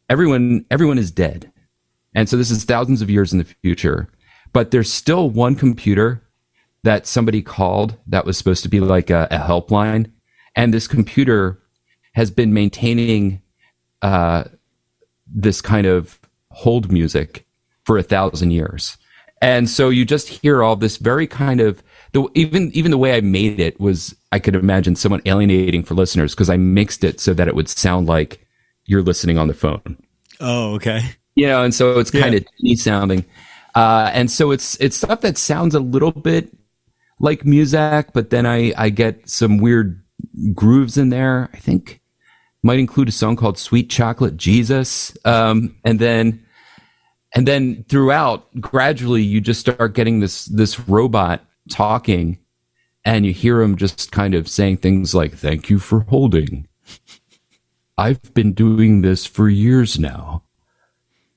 everyone is dead. And so this is thousands of years in the future. But there's still one computer that somebody called that was supposed to be like a helpline. And this computer has been maintaining this kind of hold music for 1,000 years. And so you just hear all this very kind of, even the way I made it was, I could imagine someone alienating for listeners because I mixed it so that it would sound like you're listening on the phone. Oh, okay. And so it's kind of teeny sounding. And so it's stuff that sounds a little bit like Muzak, but then I get some weird grooves in there. I think might include a song called Sweet Chocolate Jesus. And then throughout, gradually you just start getting this robot talking, and you hear him just kind of saying things like, "Thank you for holding. I've been doing this for years now.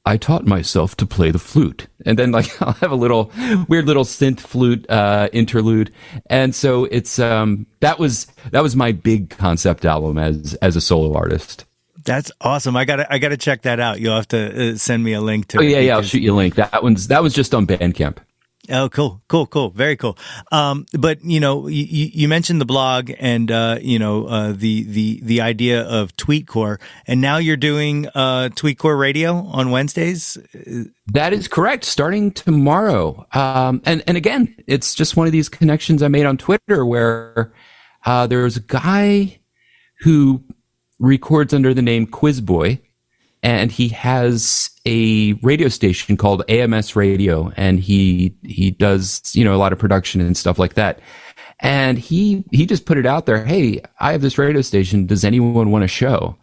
I taught myself to play the flute." And then like I'll have a little weird little synth flute interlude. And so it's that was my big concept album as a solo artist. That's awesome. I gotta check that out. You'll have to send me a link to it. Yeah, I'll shoot you a link. That was just on Bandcamp. Oh, cool. Very cool. But you mentioned the blog and the idea of Tweetcore, and now you're doing Tweetcore Radio on Wednesdays. That is correct. Starting tomorrow. And again, it's just one of these connections I made on Twitter where there's a guy who records under the name Quizboy, and he has a radio station called AMS Radio, and he does, a lot of production and stuff like that. And he just put it out there, "Hey, I have this radio station. Does anyone want a show?"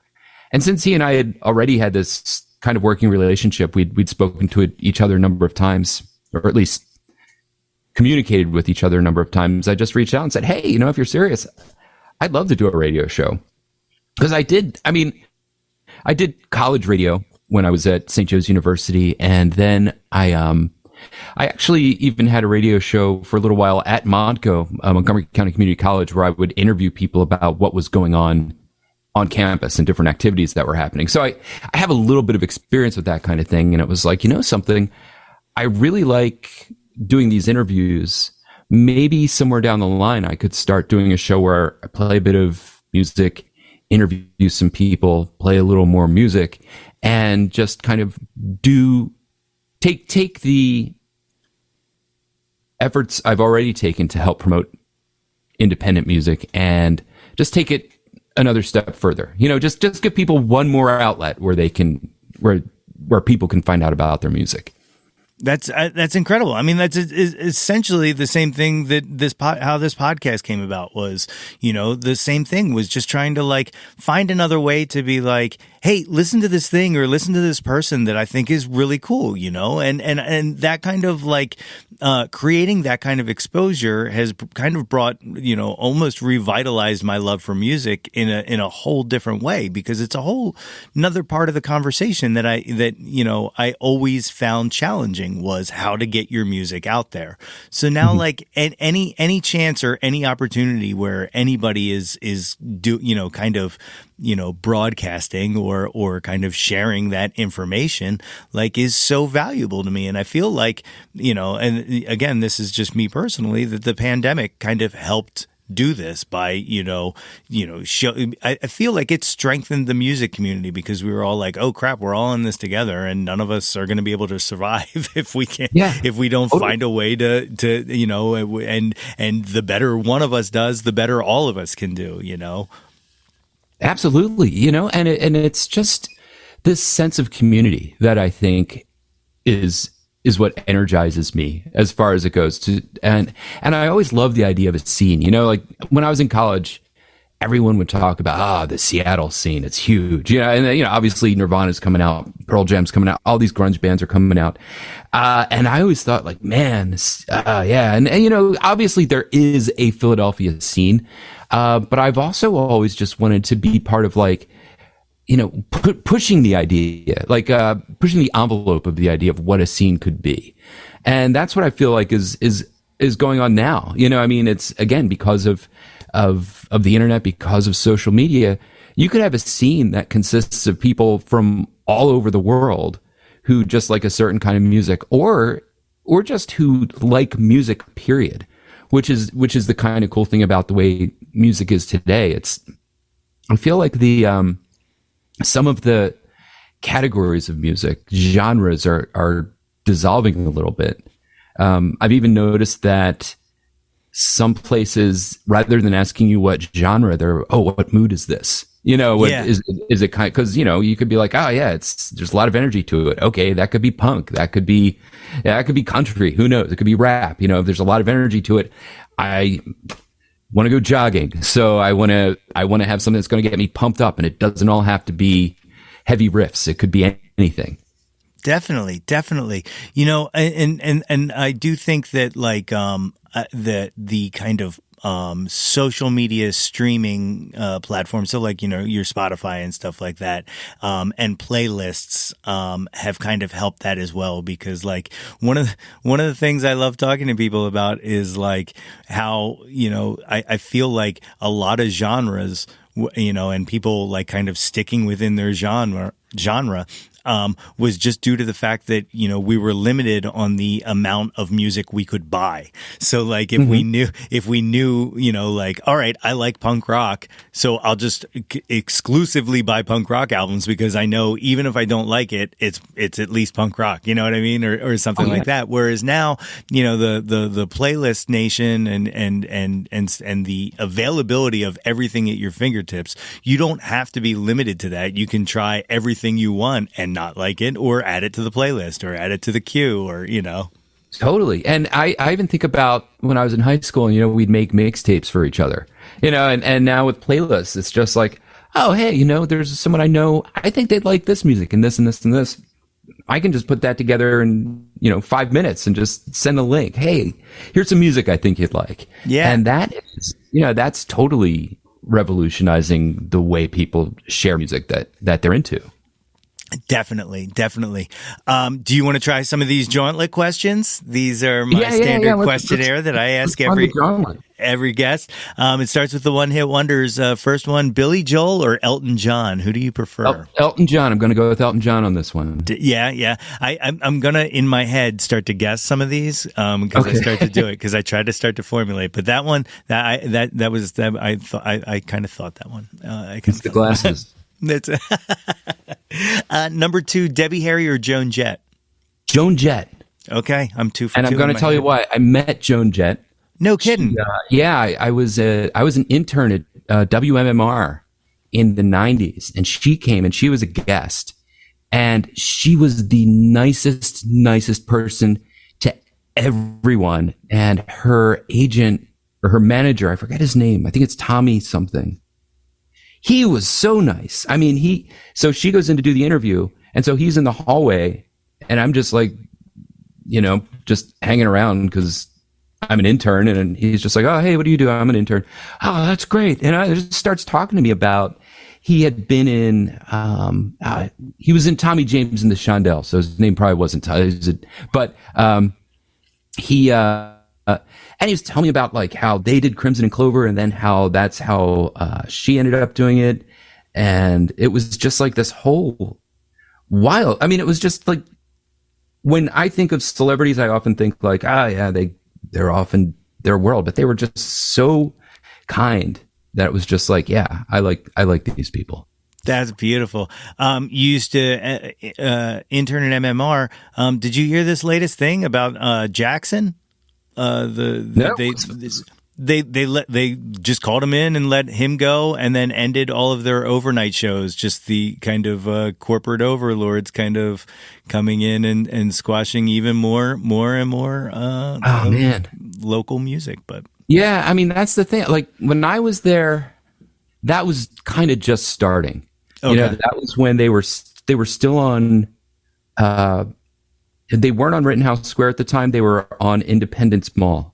And since he and I had already had this kind of working relationship, we'd spoken to each other a number of times, or at least communicated with each other a number of times. I just reached out and said, "Hey, if you're serious, I'd love to do a radio show." Because I did college radio when I was at St. Joe's University, and then I actually even had a radio show for a little while at Montco, Montgomery County Community College, where I would interview people about what was going on campus and different activities that were happening. So I have a little bit of experience with that kind of thing, and it was like, something, I really like doing these interviews. Maybe somewhere down the line I could start doing a show where I play a bit of music, interview some people, play a little more music, and just kind of take the efforts I've already taken to help promote independent music and just take it another step further. Just give people one more outlet where where people can find out about their music. That's incredible. I mean, that's essentially the same thing that how this podcast came about was, the same thing was just trying to like find another way to be like, hey, listen to this thing or listen to this person that I think is really cool, and that kind of like creating that kind of exposure has kind of brought, almost revitalized my love for music in a whole different way, because it's a whole another part of the conversation that I always found challenging thing was how to get your music out there. So now, like, at any chance or any opportunity where anybody is broadcasting or kind of sharing that information, like, is so valuable to me. And I feel like, and again, this is just me personally, that the pandemic kind of helped do this by, I feel like it strengthened the music community, because we were all like, oh crap, we're all in this together and none of us are going to be able to survive if we can't, if we don't find a way to, and the better one of us does, the better all of us can do, Absolutely. And it's just this sense of community that I think is what energizes me as far as it goes to, and I always love the idea of a scene. Like when I was in college, everyone would talk about the Seattle scene. It's huge. And obviously Nirvana's coming out, Pearl Jam's coming out, all these grunge bands are coming out. And I always thought, like, man, yeah. And obviously there is a Philadelphia scene. But I've also always just wanted to be part of, like, pushing the idea, like pushing the envelope of the idea of what a scene could be. And that's what I feel like is going on now. It's, again, because of the internet, because of social media, you could have a scene that consists of people from all over the world who just like a certain kind of music, or just who like music, period, which is the kind of cool thing about the way music is today. I feel like some of the categories of music, genres are dissolving a little bit. I've even noticed that some places, rather than asking you what genre, what mood is this? Is it kind of, because, you could be like, there's a lot of energy to it. Okay, that could be punk. That could be country. Who knows? It could be rap. If there's a lot of energy to it, I want to go jogging. So I want to have something that's going to get me pumped up, and it doesn't all have to be heavy riffs. It could be anything. Definitely. And I do think that, like, the kind of social media streaming platforms, so like your Spotify and stuff like that, and playlists have kind of helped that as well, because, like, one of the things I love talking to people about is, like, how I feel like a lot of genres, and people, like, kind of sticking within their genre was just due to the fact that, we were limited on the amount of music we could buy. So, like, if we knew, like, all right, I like punk rock, so I'll just exclusively buy punk rock albums, because I know even if I don't like it, it's at least punk rock, you know what I mean? Or something like that. Whereas now, the playlist nation and the availability of everything at your fingertips, you don't have to be limited to that. You can try everything you want and not like it, or add it to the playlist, or add it to the queue, or Totally. And I even think about when I was in high school, and we'd make mixtapes for each other, and now with playlists, it's just like, oh, hey, there's someone I know, I think they'd like this music and this and this and this. I can just put that together in 5 minutes and just send a link. Hey, here's some music I think you'd like. Yeah. And that is, that's totally revolutionizing the way people share music that they're into. Definitely. Do you want to try some of these Jauntlet questions? These are my standard questionnaire that I ask every guest. It starts with the one-hit wonders. First one, Billy Joel or Elton John? Who do you prefer? Elton John. I'm going to go with Elton John on this one. Yeah. I'm going to, in my head, start to guess some of these because I start to do it, because I tried to start to formulate. But that one, I kind of thought that one. It's the glasses. That's number 2, Debbie Harry or Joan Jett? Joan Jett. Okay, I'm 2 for 2. And I'm going to tell you why. I met Joan Jett. No kidding. I was an intern at WMMR in the 90s, and she came and she was a guest, and she was the nicest person to everyone. And her agent or her manager, I forget his name, I think it's Tommy something. He was so nice. I mean, so she goes in to do the interview, and so he's in the hallway, and I'm just like, just hanging around because I'm an intern, and he's just like, oh, hey, what do you do? I'm an intern. Oh, that's great. And he just starts talking to me about he had been in, he was in Tommy James and the Shondells, so his name probably wasn't, but he, and he was telling me about like how they did Crimson and Clover, and then that's how she ended up doing it. And it was just like this whole wild, I mean, it was just like, when I think of celebrities, I often think like, they're off in their world, but they were just so kind that it was just like, yeah, I like these people. That's beautiful. You used to intern at MMR. Did you hear this latest thing about Jackson? No. They just called him in and let him go, and then ended all of their overnight shows. Just the kind of corporate overlords kind of coming in and squashing even more and more. Man, local music. But yeah, I mean that's the thing. Like when I was there, that was kind of just starting. Okay. You know, that was when they were still on. They weren't on Rittenhouse Square at the time. They were on Independence Mall.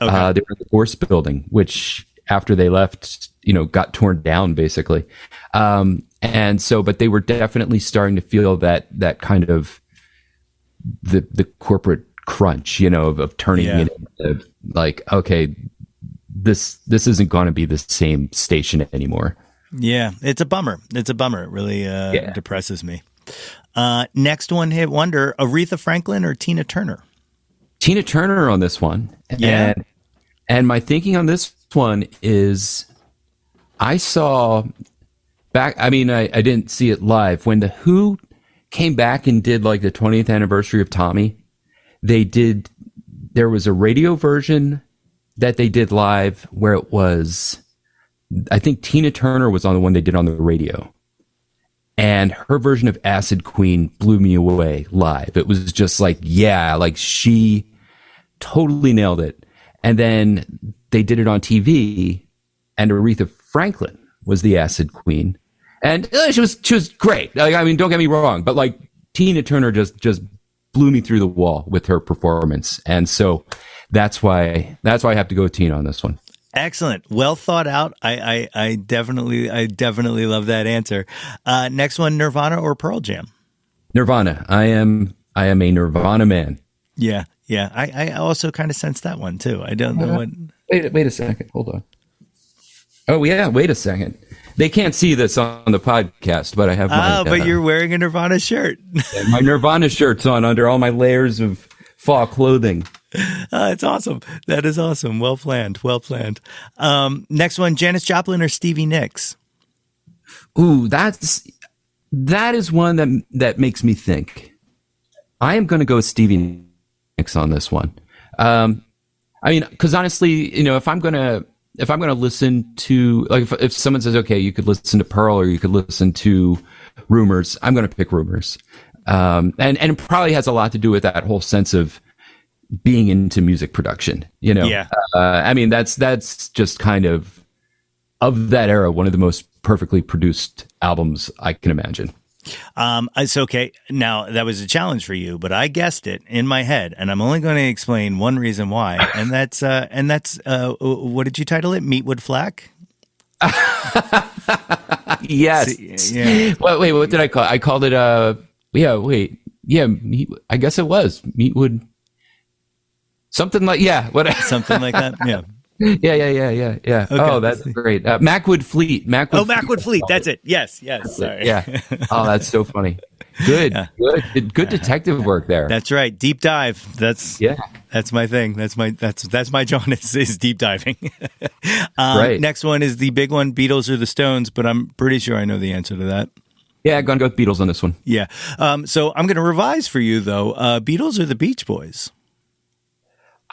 Okay. They were in the Force Building, which after they left, got torn down basically. And so, but they were definitely starting to feel that kind of the corporate crunch, of turning it into like, okay, this isn't going to be the same station anymore. Yeah, it's a bummer. It really depresses me. Next one hit wonder, Aretha Franklin or Tina Turner? Tina Turner on this one. Yeah. And my thinking on this one is I saw back, I mean, I didn't see it live. When The Who came back and did like the 20th anniversary of Tommy, there was a radio version that they did live where it was, I think Tina Turner was on the one they did on the radio. And her version of Acid Queen blew me away live. It was just like, yeah, like she totally nailed it. And then they did it on TV, and Aretha Franklin was the Acid Queen. And she was great. Like, I mean, don't get me wrong, but like Tina Turner just blew me through the wall with her performance. And so that's why I have to go with Tina on this one. Excellent. Well thought out. I definitely love that answer. Next one, Nirvana or Pearl Jam? Nirvana. I am a Nirvana man. Yeah. I also kind of sense that one too. I don't know what. Wait a second. Hold on. Oh yeah. Wait a second. They can't see this on the podcast, but I have my. But you're wearing a Nirvana shirt. My Nirvana shirt's on under all my layers of fall clothing. It's awesome. That is awesome. Well planned. Next one, Janis Joplin or Stevie Nicks? Ooh, that is one that makes me think. I am going to go with Stevie Nicks on this one. I mean, because honestly, if I'm gonna listen to, like, if someone says, okay, you could listen to Pearl or you could listen to Rumors, I'm going to pick Rumors. And it probably has a lot to do with that whole sense of being into music production, Yeah. I mean, that's just kind of that era, one of the most perfectly produced albums I can imagine. It's okay. Now, that was a challenge for you, but I guessed it in my head, and I'm only going to explain one reason why, and that's what did you title it? Meatwood Flack? Yes. Yeah. Wait, what did I call it? I called it, I guess it was Meatwood. Something like something like that. Yeah. Yeah. Okay. Oh, that's great. Macwood Fleet. Macwood Fleet. That's it. Yes. Sorry. Yeah. Oh, that's so funny. Good detective work there. That's right. Deep dive. That's my thing. That's my Jawn is deep diving. Right. Next one is the big one, Beatles or the Stones, but I'm pretty sure I know the answer to that. Yeah, I'm going to go with Beatles on this one. Yeah. So I'm going to revise for you though. Beatles or the Beach Boys?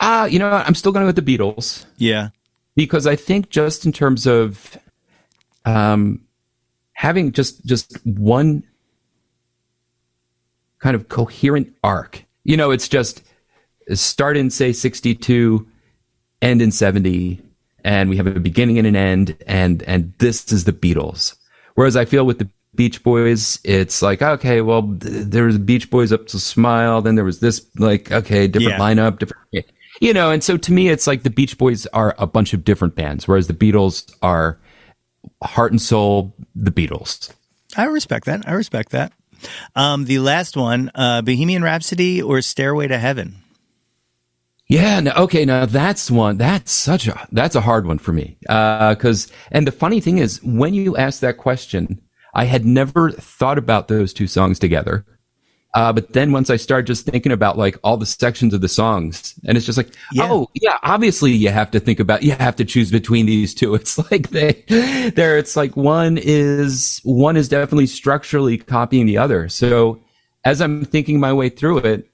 You know what? I'm still going with the Beatles. Yeah. Because I think just in terms of having just one kind of coherent arc. It's just start in, say, 62, end in 70, and we have a beginning and an end, and this is the Beatles. Whereas I feel with the Beach Boys, it's like, okay, well, there was the Beach Boys up to Smile, then there was this, like, okay, different lineup, different... and so to me, it's like the Beach Boys are a bunch of different bands, whereas the Beatles are heart and soul, the Beatles. I respect that. The last one, Bohemian Rhapsody or Stairway to Heaven? Yeah. No, okay. Now that's a hard one for me. And the funny thing is, when you asked that question, I had never thought about those two songs together. But then once I started just thinking about like all the sections of the songs, and it's just like, oh yeah, obviously you have to choose between these two. It's like it's like one is definitely structurally copying the other. So as I'm thinking my way through it,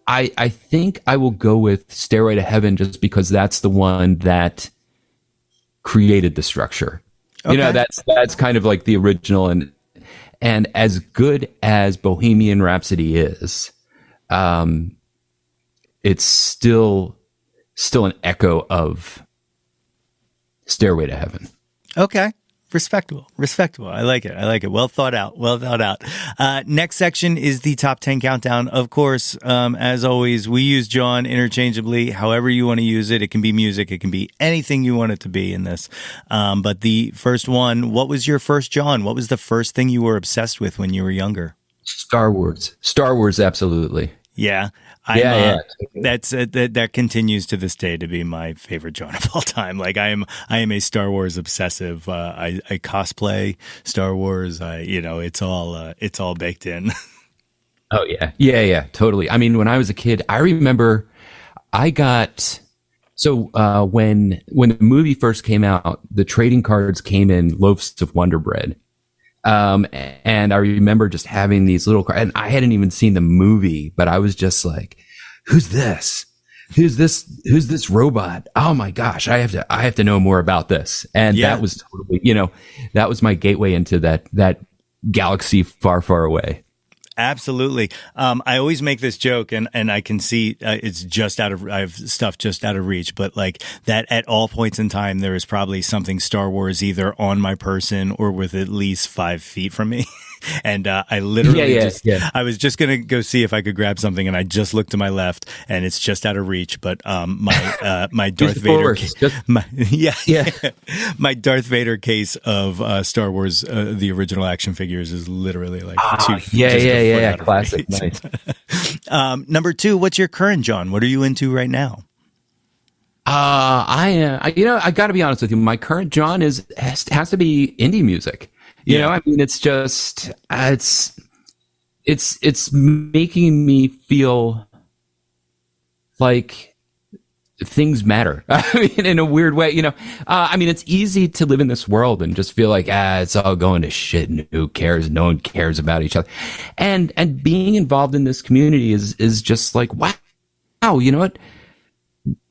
I think I will go with Stairway to Heaven just because that's the one that created the structure. Okay. You know, that's kind of like the original, and as good as Bohemian Rhapsody is, it's still an echo of Stairway to Heaven. Okay. Respectable. I like it. Well thought out. Next section is the top 10 countdown. Of course, as always, we use Jawn interchangeably, however you want to use it. It can be music. It can be anything you want it to be in this. But the first one, what was your first Jawn? What was the first thing you were obsessed with when you were younger? Star Wars, absolutely. Yeah. That continues to this day to be my favorite Jawn of all time. Like I am a Star Wars obsessive. I cosplay Star Wars. It's all baked in. Oh yeah, totally. I mean, when I was a kid, I remember when the movie first came out, the trading cards came in loaves of Wonder Bread. And I remember just having these little cards, and I hadn't even seen the movie, but I was just like, who's this? Who's this robot? Oh my gosh, I have to know more about this. And that was totally, that was my gateway into that galaxy far, far away. Absolutely. I always make this joke, and I can see I have stuff just out of reach, but like that at all points in time, there is probably something Star Wars either on my person or with at least 5 feet from me. And I literally I was just going to go see if I could grab something, and I just looked to my left, and it's just out of reach. But my Darth Vader, my Darth Vader case of Star Wars, the original action figures, is literally like 2 feet. Classic, nice. Number 2, what's your current Jawn? What are you into right now? I got to be honest with you. My current Jawn has to be indie music. You know, I mean, it's just, it's making me feel like things matter. I mean, in a weird way, I mean, it's easy to live in this world and just feel like, it's all going to shit and who cares? No one cares about each other. And being involved in this community is just like, wow, you know what?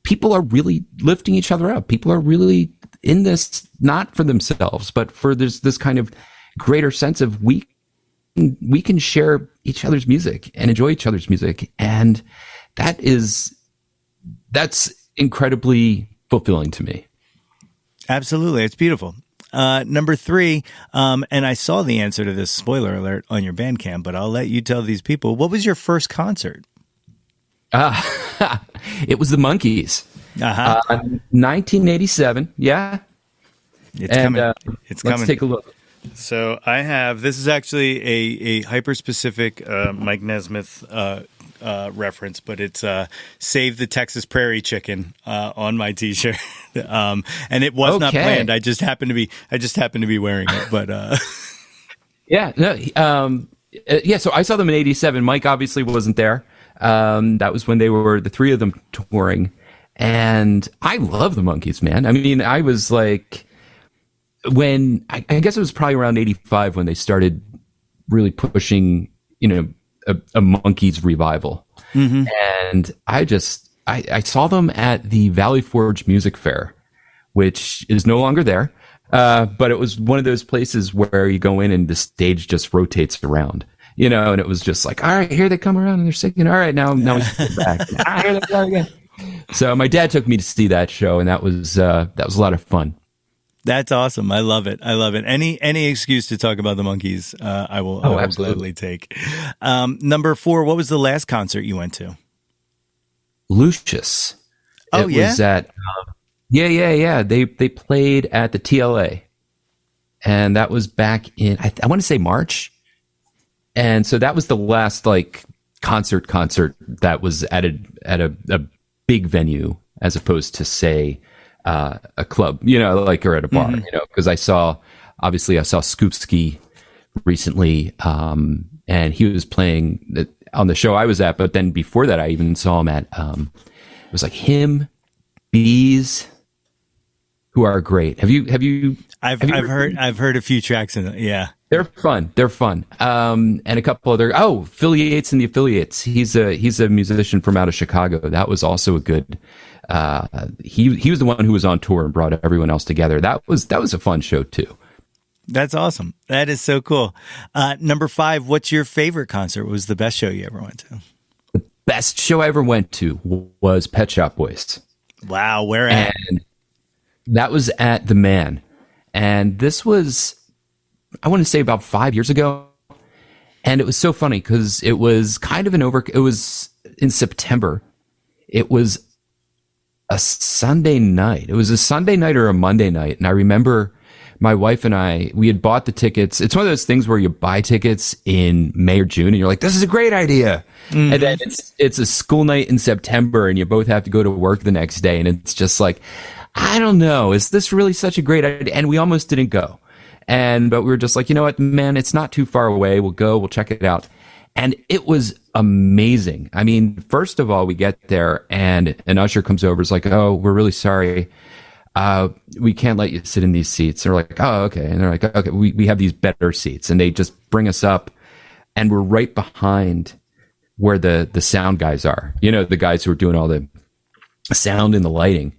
People are really lifting each other up. People are really in this, not for themselves, but for this kind of greater sense of we can share each other's music and enjoy each other's music. And that's incredibly fulfilling to me. Absolutely. It's beautiful. Number 3, and I saw the answer to this, spoiler alert, on your Bandcamp, but I'll let you tell these people, what was your first concert? It was the Monkees. 1987. Yeah. It's coming. It's coming. Let's take a look. So I have, this is actually a hyper-specific Mike Nesmith reference, but it's Save the Texas Prairie Chicken on my T-shirt. And it was not planned. I just happened to be wearing it, but so I saw them in 87. Mike obviously wasn't there. That was when they were the 3 of them touring. And I love the Monkees, man. I mean, I was like, I guess it was probably around 85 when they started really pushing, a Monkees revival. Mm-hmm. And I saw them at the Valley Forge Music Fair, which is no longer there. But it was one of those places where you go in and the stage just rotates around. And it was just like, all right, here they come around and they're singing. All right, now we sit back. Here they go again. So my dad took me to see that show, and that was a lot of fun. That's awesome. I love it. Any excuse to talk about the Monkees, I will gladly take. Number 4, what was the last concert you went to? Lucius. It was at They played at the TLA. and that was back in I want to say March. And so that was the last like concert that was at a big venue, as opposed to say a club, like, or at a bar, because I saw Skupski recently, and he was playing on the show I was at. But then before that, I even saw him at it was like him, Bees, who are great. Have you? I've heard a few tracks in it. Yeah. They're fun. And a couple other. Oh, Affiliates and the Affiliates. He's a musician from out of Chicago. That was also a good. He was the one who was on tour and brought everyone else together. That was a fun show too. That's awesome. That is so cool. Number 5. What's your favorite concert? What was the best show you ever went to? The best show I ever went to was Pet Shop Boys. Wow, where at? And that was at the Man, and this was, I want to say, about 5 years ago. And it was so funny because it was kind of it was in September. It was a Sunday night. It was a Sunday night or a Monday night. And I remember my wife and we had bought the tickets. It's one of those things where you buy tickets in May or June and you're like, this is a great idea. Mm-hmm. And then it's a school night in September and you both have to go to work the next day. And it's just like, I don't know, is this really such a great idea? And we almost didn't go. But we were just like, you know what, man, it's not too far away. We'll go, we'll check it out. And it was amazing. I mean, first of all, we get there and an usher comes over. It's like, oh, we're really sorry. We can't let you sit in these seats. They're like, oh, okay. And they're like, okay, we have these better seats. And they just bring us up and we're right behind where the sound guys are. The guys who are doing all the sound and the lighting.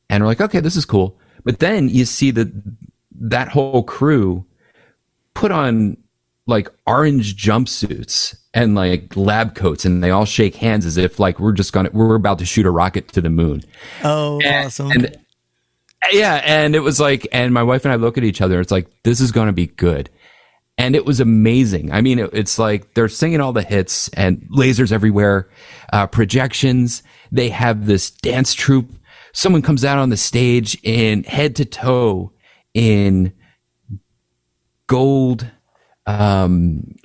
And we're like, okay, this is cool. But then you see that whole crew put on like orange jumpsuits and like lab coats, and they all shake hands as if like we're about to shoot a rocket to the moon. Oh, awesome. And it was like, and my wife and I look at each other, it's like, this is going to be good. And it was amazing. I mean, it's like they're singing all the hits and lasers everywhere, projections. They have this dance troupe. Someone comes out on the stage in head to toe in gold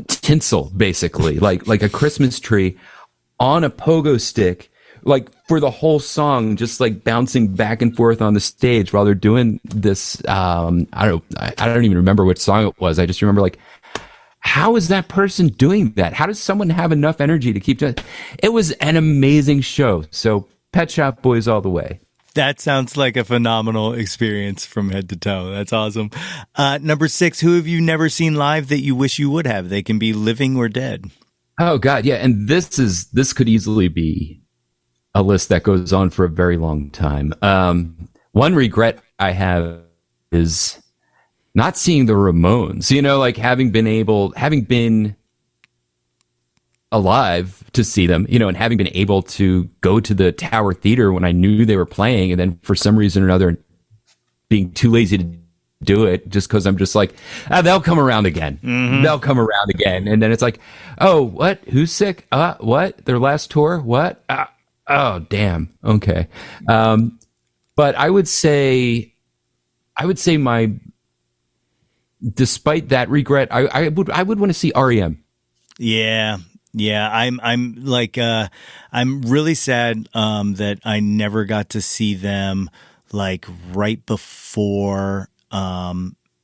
tinsel, basically, like a Christmas tree on a pogo stick, like for the whole song, just like bouncing back and forth on the stage while they're doing this. I don't even remember what song it was. I just remember like, how is that person doing that? How does someone have enough energy to keep doing it? It was an amazing show. So Pet Shop Boys all the way. That sounds like a phenomenal experience from head to toe. That's awesome. Number 6, who have you never seen live that you wish you would have? They can be living or dead. Oh God. Yeah. And this could easily be a list that goes on for a very long time. One regret I have is not seeing the Ramones, like having been alive to see them, and having been able to go to the Tower Theater when I knew they were playing, and then for some reason or another being too lazy to do it just because I'm just like, they'll come around again. Mm-hmm. They'll come around again. And then it's like, oh, what? Who's sick? What? Their last tour? What? Oh, damn. Okay. But I would say despite that regret, I would want to see REM. Yeah. Yeah, I'm like I'm really sad that I never got to see them like right before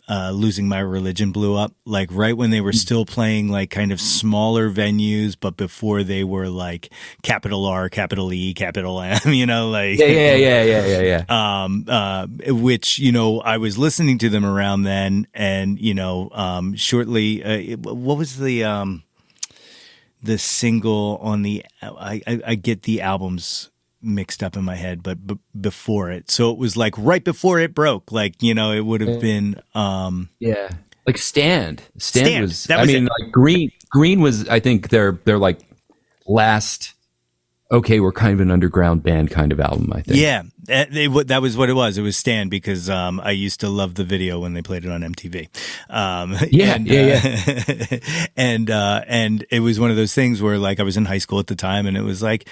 Losing My Religion blew up, like right when they were still playing like kind of smaller venues, but before they were like capital R, capital E, capital M, like yeah. Which I was listening to them around then, and shortly, what was the single on the I get the albums mixed up in my head, but before it, so it was like right before it broke, like it would have been like Stand was, that was like Green was, I think, their like last okay, we're kind of an underground band kind of album, I think. Yeah, that was what it was. It was Stan, because I used to love the video when they played it on MTV. And it was one of those things where, like, I was in high school at the time, and it was like,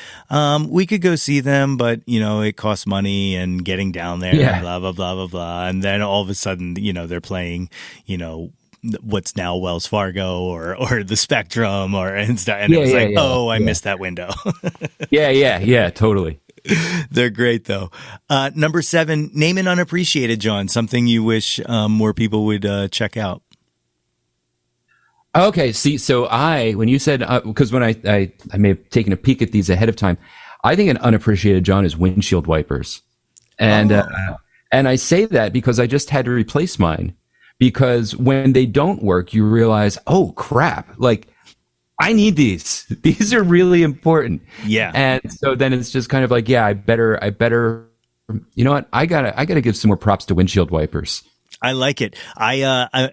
we could go see them, but it costs money and getting down there, and blah blah blah blah blah. And then all of a sudden, they're playing, what's now Wells Fargo or the Spectrum and stuff. And it was I missed that window. Yeah, totally. They're great, though. Number 7, name an unappreciated, Jawn, something you wish more people would check out. Okay, see, so when you said, because when I may have taken a peek at these ahead of time, I think an unappreciated, Jawn, is windshield wipers. And I say that because I just had to replace mine. Because when they don't work, you realize, oh crap, like, I need these. These are really important. Yeah. And so then it's just kind of like, I better, you know what? I gotta give some more props to windshield wipers. I like it. I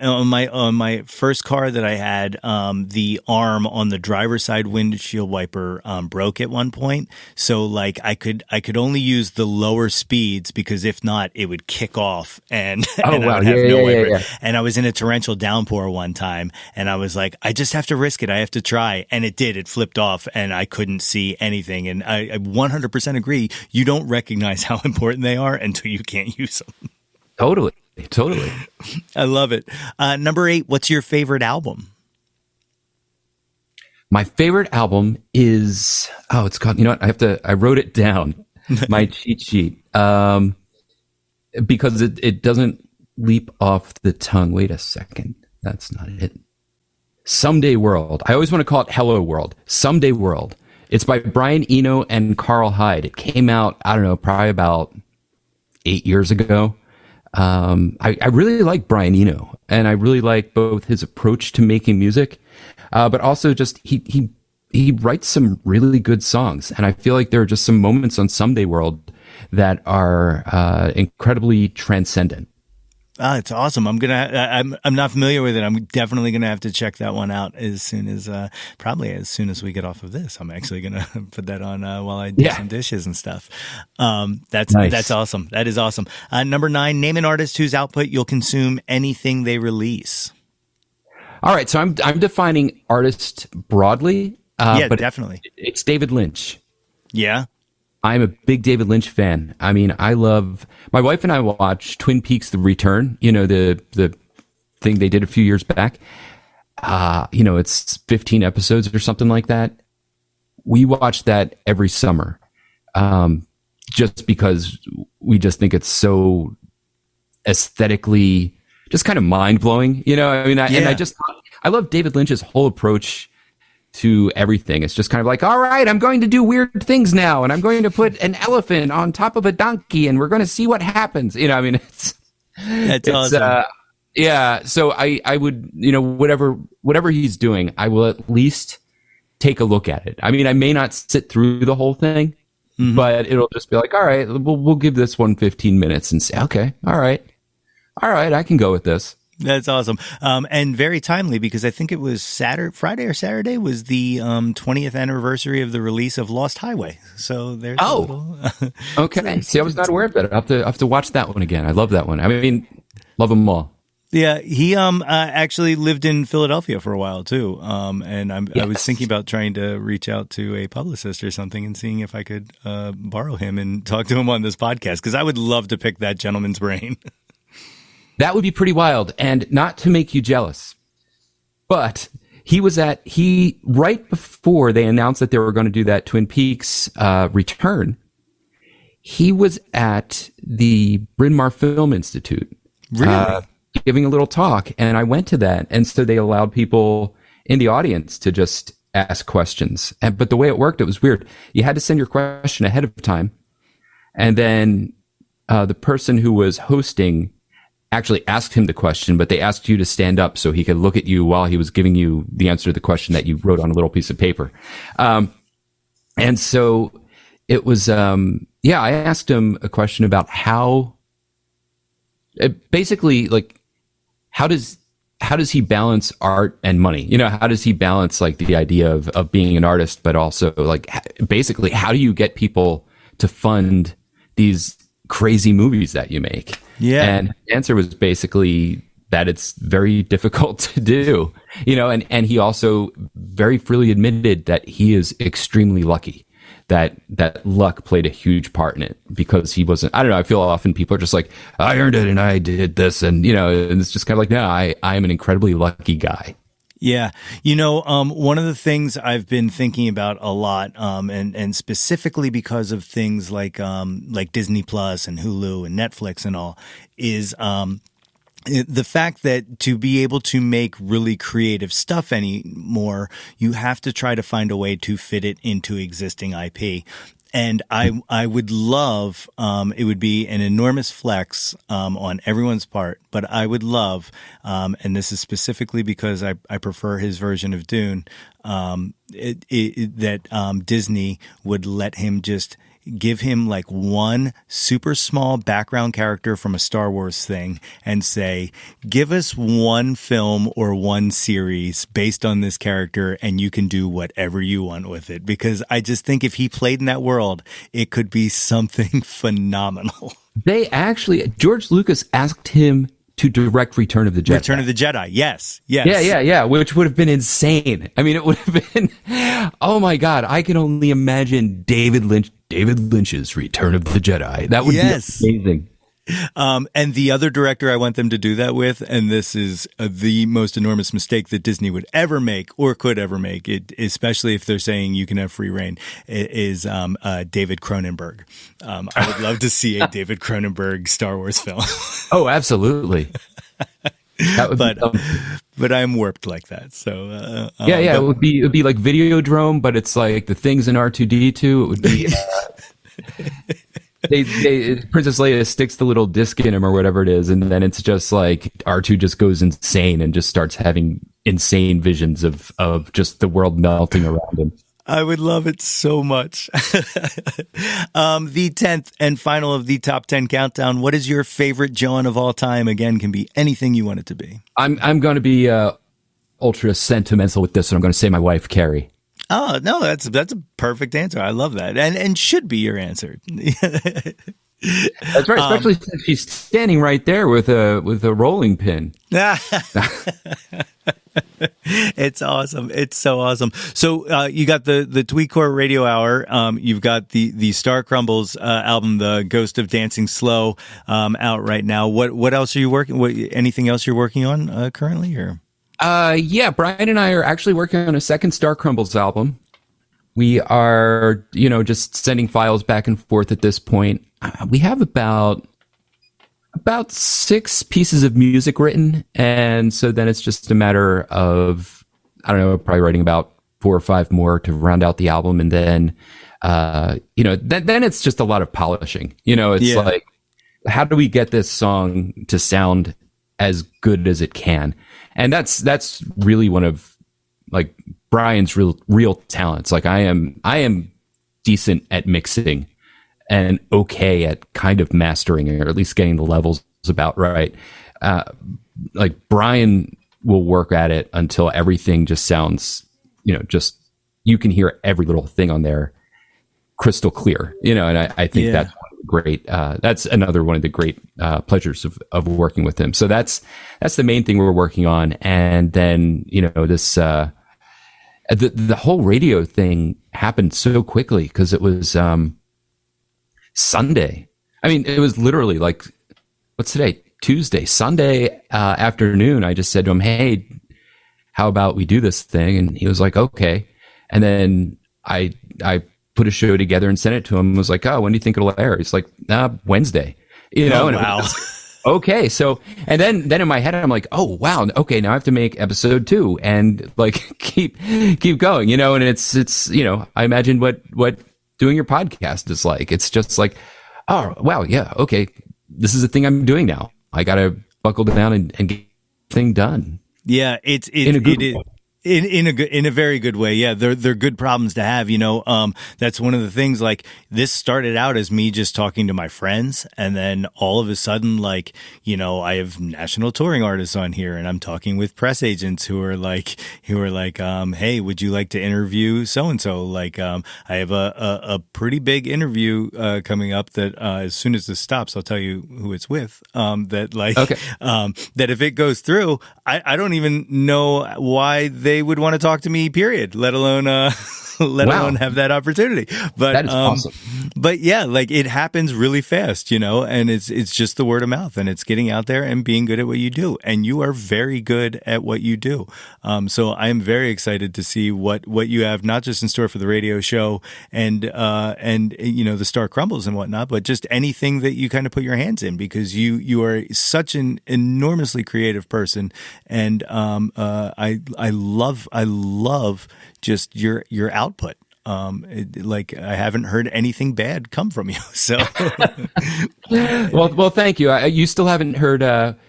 on my first car that I had, the arm on the driver's side windshield wiper broke at one point. So like I could only use the lower speeds, because if not, it would kick off and I would have no wiper. Yeah. And I was in a torrential downpour one time, and I was like, I just have to risk it. I have to try, and it did. It flipped off, and I couldn't see anything. And I 100% agree. You don't recognize how important they are until you can't use them. Totally. I love it. Number 8, what's your favorite album? My favorite album is, it's called, I wrote it down, my cheat sheet, because it doesn't leap off the tongue. Wait a second. That's not it. Someday World. I always want to call it Hello World. Someday World. It's by Brian Eno and Carl Hyde. It came out, I don't know, probably about 8 years ago. I really like Brian Eno, and I really like both his approach to making music, but also just he writes some really good songs, and I feel like there are just some moments on Someday World that are incredibly transcendent. It's awesome. I'm not familiar with it. I'm definitely gonna have to check that one out as soon as we get off of this. I'm actually gonna put that on while I do some dishes and stuff. That's nice. That's awesome. That is awesome. Number 9, name an artist whose output you'll consume anything they release. All right, so I'm defining artist broadly. But definitely. It's David Lynch. Yeah. I'm a big David Lynch fan. I mean, my wife and I watch Twin Peaks: The Return, the thing they did a few years back. It's 15 episodes or something like that. We watch that every summer, just because we just think it's so aesthetically just kind of mind blowing, and I love David Lynch's whole approach to everything. It's just kind of like, all right, I'm going to do weird things now, and I'm going to put an elephant on top of a donkey, and we're going to see what happens. It's awesome. So I would, whatever he's doing, I will at least take a look at it. I mean, I may not sit through the whole thing, but it'll just be like, all right, we'll give this one 15 minutes and say, okay, all right, I can go with this. That's awesome. And very timely, because I think it was Friday or Saturday was the 20th anniversary of the release of Lost Highway. So there's okay. See, I was not aware of that. I'll have to watch that one again. I love that one. I mean, love them all. Yeah, he actually lived in Philadelphia for a while too. And I was thinking about trying to reach out to a publicist or something and seeing if I could borrow him and talk to him on this podcast, because I would love to pick that gentleman's brain. That would be pretty wild, and not to make you jealous, but right before they announced that they were going to do that Twin Peaks return, he was at the Bryn Mawr Film Institute, really? Giving a little talk, and I went to that, and so they allowed people in the audience to just ask questions. But the way it worked, it was weird. You had to send your question ahead of time, and then the person who was hosting actually asked him the question, but they asked you to stand up so he could look at you while he was giving you the answer to the question that you wrote on a little piece of paper. And so it was, I asked him a question about how does how does he balance art and money? You know, how does he balance like the idea of being an artist, but also like basically how do you get people to fund these crazy movies that you make? Yeah. And the answer was basically that it's very difficult to do, you know, and he also very freely admitted that he is extremely lucky. That luck played a huge part in it because he wasn't, I don't know, I feel often people are just like, I earned it and I did this. And, you know, and it's just kind of like, no, I am an incredibly lucky guy. Yeah. You know, one of the things I've been thinking about a lot, and specifically because of things like Disney Plus and Hulu and Netflix and all, is the fact that to be able to make really creative stuff anymore, you have to try to find a way to fit it into existing IP. And I would love, it would be an enormous flex on everyone's part, but I would love, and this is specifically because I prefer his version of Dune, that Disney would let him just give him like one super small background character from a Star Wars thing and say, give us one film or one series based on this character and you can do whatever you want with it. Because I just think if he played in that world, it could be something phenomenal. They actually, George Lucas asked him to direct Return of the Jedi. Return of the Jedi, yes. Yeah, which would have been insane. I mean, it would have been, oh my God, I can only imagine David Lynch's Return of the Jedi. That would be amazing. And the other director I want them to do that with, and this is the most enormous mistake that Disney would ever make or could ever make, especially if they're saying you can have free reign, is David Cronenberg. I would love to see a David Cronenberg Star Wars film. Oh, absolutely. But I'm warped like that. So it would be like Videodrome, but it's like the things in R2D2. It would be. Princess Leia sticks the little disc in him or whatever it is, and then it's just like R2 just goes insane and just starts having insane visions of just the world melting around him. I would love it so much. The 10th and final of the top 10 countdown. What is your favorite Jawn of all time? Again, can be anything you want it to be. I'm going to be ultra sentimental with this, and I'm going to say my wife, Carrie. Oh, no, that's a perfect answer. I love that. And should be your answer. That's right, especially since she's standing right there with a rolling pin. It's awesome. It's so awesome. So you got the Tweetcore Radio Hour. You've got the Star Crumbles album, The Ghost of Dancing Slow, out right now. What else are you working? Anything else you're working on currently, or? Yeah, Brian and I are actually working on a second Star Crumbles album. We are, just sending files back and forth at this point. We have about 6 pieces of music written, and so then it's just a matter of, I don't know, probably writing about 4 or 5 more to round out the album, and then, then it's just a lot of polishing. It's like, how do we get this song to sound as good as it can? And that's really one of like Brian's real talents. Like I am decent at mixing and okay at kind of mastering, or at least getting the levels about right. Like Brian will work at it until everything just sounds, just you can hear every little thing on there crystal clear. And I think that's great. That's another one of the great pleasures of working with him. So that's the main thing we're working on. And then this the whole radio thing happened so quickly because it was Sunday. I mean, it was literally like, what's today? Tuesday. Sunday afternoon. I just said to him, "Hey, how about we do this thing?" And he was like, "Okay." And then I put a show together and sent it to him and was like, "Oh, when do you think it'll air?" He's like, Wednesday, and wow. Okay. So, and then in my head, I'm like, oh, wow. Okay. Now I have to make episode 2 and like, keep going, and it's, I imagine what doing your podcast is like. It's just like, oh, wow. Yeah. Okay. This is the thing I'm doing now. I got to buckle down and get the thing done. Yeah. In a very good way. Yeah. They're good problems to have, that's one of the things. Like, this started out as me just talking to my friends, and then all of a sudden, like, I have national touring artists on here, and I'm talking with press agents who are like, hey, would you like to interview so and so? Like, I have a pretty big interview coming up that as soon as this stops, I'll tell you who it's with. That if it goes through, I don't even know why they would want to talk to me, period, let alone alone have that opportunity. But that is awesome. But yeah, like, it happens really fast, and it's just the word of mouth, and it's getting out there and being good at what you do. And you are very good at what you do. So I am very excited to see what you have, not just in store for the radio show and the Star Crumbles and whatnot, but just anything that you kind of put your hands in, because you are such an enormously creative person. And I love just your output. Like, I haven't heard anything bad come from you. So, well, thank you. You still haven't heard.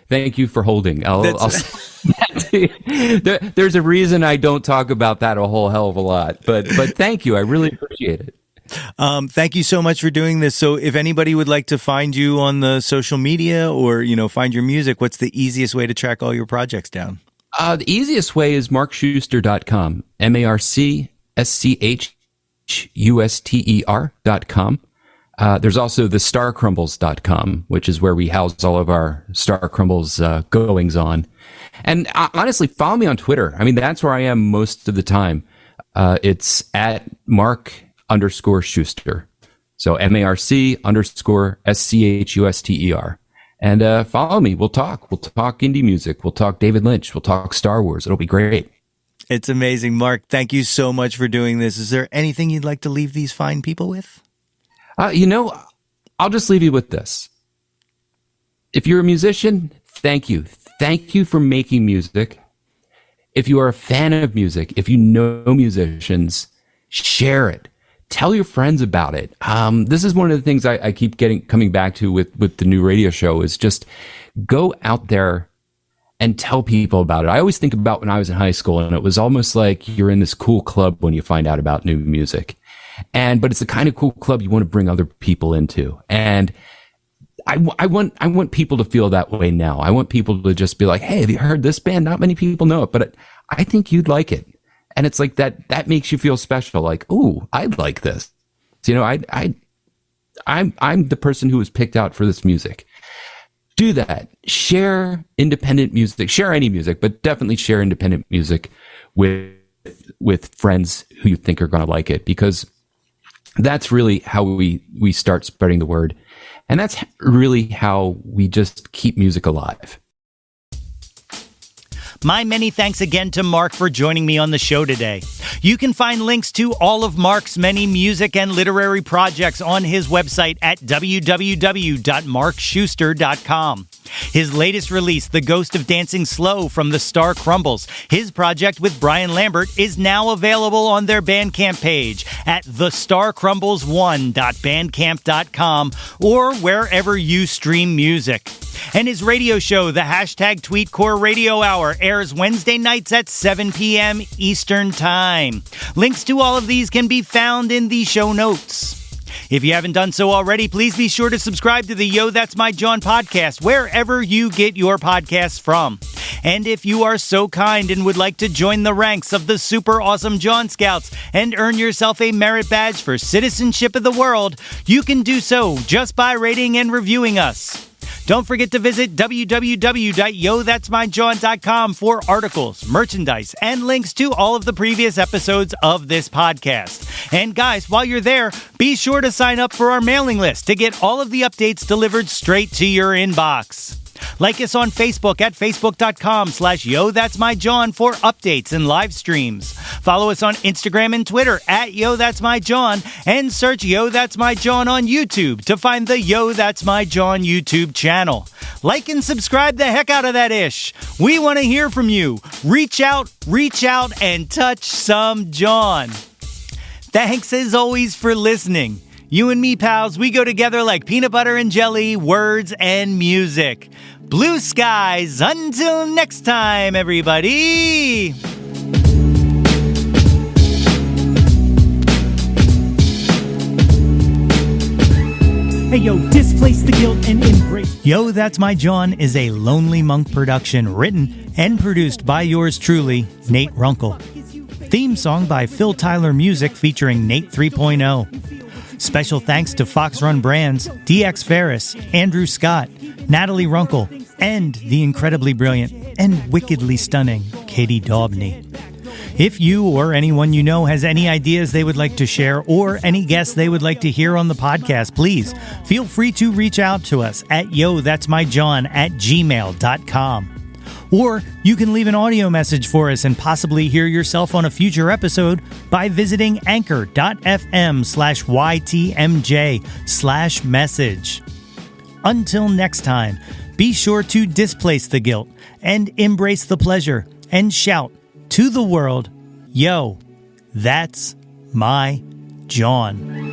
Thank you for holding. There's a reason I don't talk about that a whole hell of a lot, but thank you. I really appreciate it. Thank you so much for doing this. So, if anybody would like to find you on the social media or find your music, what's the easiest way to track all your projects down? The easiest way is marcschuster.com. marcschuster.com. There's also the starcrumbles.com, which is where we house all of our Star Crumbles goings on. And honestly, follow me on Twitter. I mean, that's where I am most of the time. It's at Marc_Schuster. So MARC_SCHUSTER. And follow me. We'll talk. We'll talk indie music. We'll talk David Lynch. We'll talk Star Wars. It'll be great. It's amazing. Marc, thank you so much for doing this. Is there anything you'd like to leave these fine people with? I'll just leave you with this. If you're a musician, thank you. Thank you for making music. If you are a fan of music, if you know musicians, share it. Tell your friends about it. This is one of the things I keep coming back to with the new radio show, is just go out there and tell people about it. I always think about when I was in high school, and it was almost like you're in this cool club when you find out about new music. But it's the kind of cool club you want to bring other people into. And I want people to feel that way now. I want people to just be like, hey, have you heard this band? Not many people know it, but I think you'd like it. And it's like that makes you feel special. Like, ooh, I'd like this. I'm the person who was picked out for this music. Do that. Share independent music. Share any music, but definitely share independent music with friends who you think are going to like it, because that's really how we start spreading the word. And that's really how we just keep music alive. My many thanks again to Marc for joining me on the show today. You can find links to all of Marc's many music and literary projects on his website at www.marcschuster.com. His latest release, The Ghost of Dancing Slow from the Star Crumbles, his project with Brian Lambert, is now available on their Bandcamp page at thestarcrumbles1.bandcamp.com or wherever you stream music. And his radio show, the #TweetCore Radio Hour, airs Wednesday nights at 7 p.m. Eastern Time. Links to all of these can be found in the show notes. If you haven't done so already, please be sure to subscribe to the Yo, That's My Jawn podcast, wherever you get your podcasts from. And if you are so kind and would like to join the ranks of the super awesome Jawn Scouts and earn yourself a merit badge for citizenship of the world, you can do so just by rating and reviewing us. Don't forget to visit www.yothat'smyjawn.com for articles, merchandise, and links to all of the previous episodes of this podcast. And guys, while you're there, be sure to sign up for our mailing list to get all of the updates delivered straight to your inbox. Like us on Facebook at facebook.com/YoThat'sMyJawn for updates and live streams. Follow us on Instagram and Twitter at YoThat'sMyJawn, and search Yo That's My Jawn on YouTube to find the Yo That's My Jawn YouTube channel. Like and subscribe the heck out of that ish. We want to hear from you. Reach out, and touch some Jawn. Thanks as always for listening. You and me, pals, we go together like peanut butter and jelly, words and music. Blue skies. Until next time, everybody. Hey yo, displace the guilt and embrace. Yo, That's My Jawn is a Lonely Monk production written and produced by yours truly, Nate Runkle. Theme song by Phil Tyler Music featuring Nate 3.0. Special thanks to Fox Run Brands, DX Ferris, Andrew Scott, Natalie Runkle, and the incredibly brilliant and wickedly stunning Katie Daubney. If you or anyone you know has any ideas they would like to share or any guests they would like to hear on the podcast, please feel free to reach out to us at yothat'smyjawn@gmail.com. Or you can leave an audio message for us and possibly hear yourself on a future episode by visiting anchor.fm/ytmj/message. Until next time, be sure to displace the guilt and embrace the pleasure and shout to the world, yo, that's my Jawn.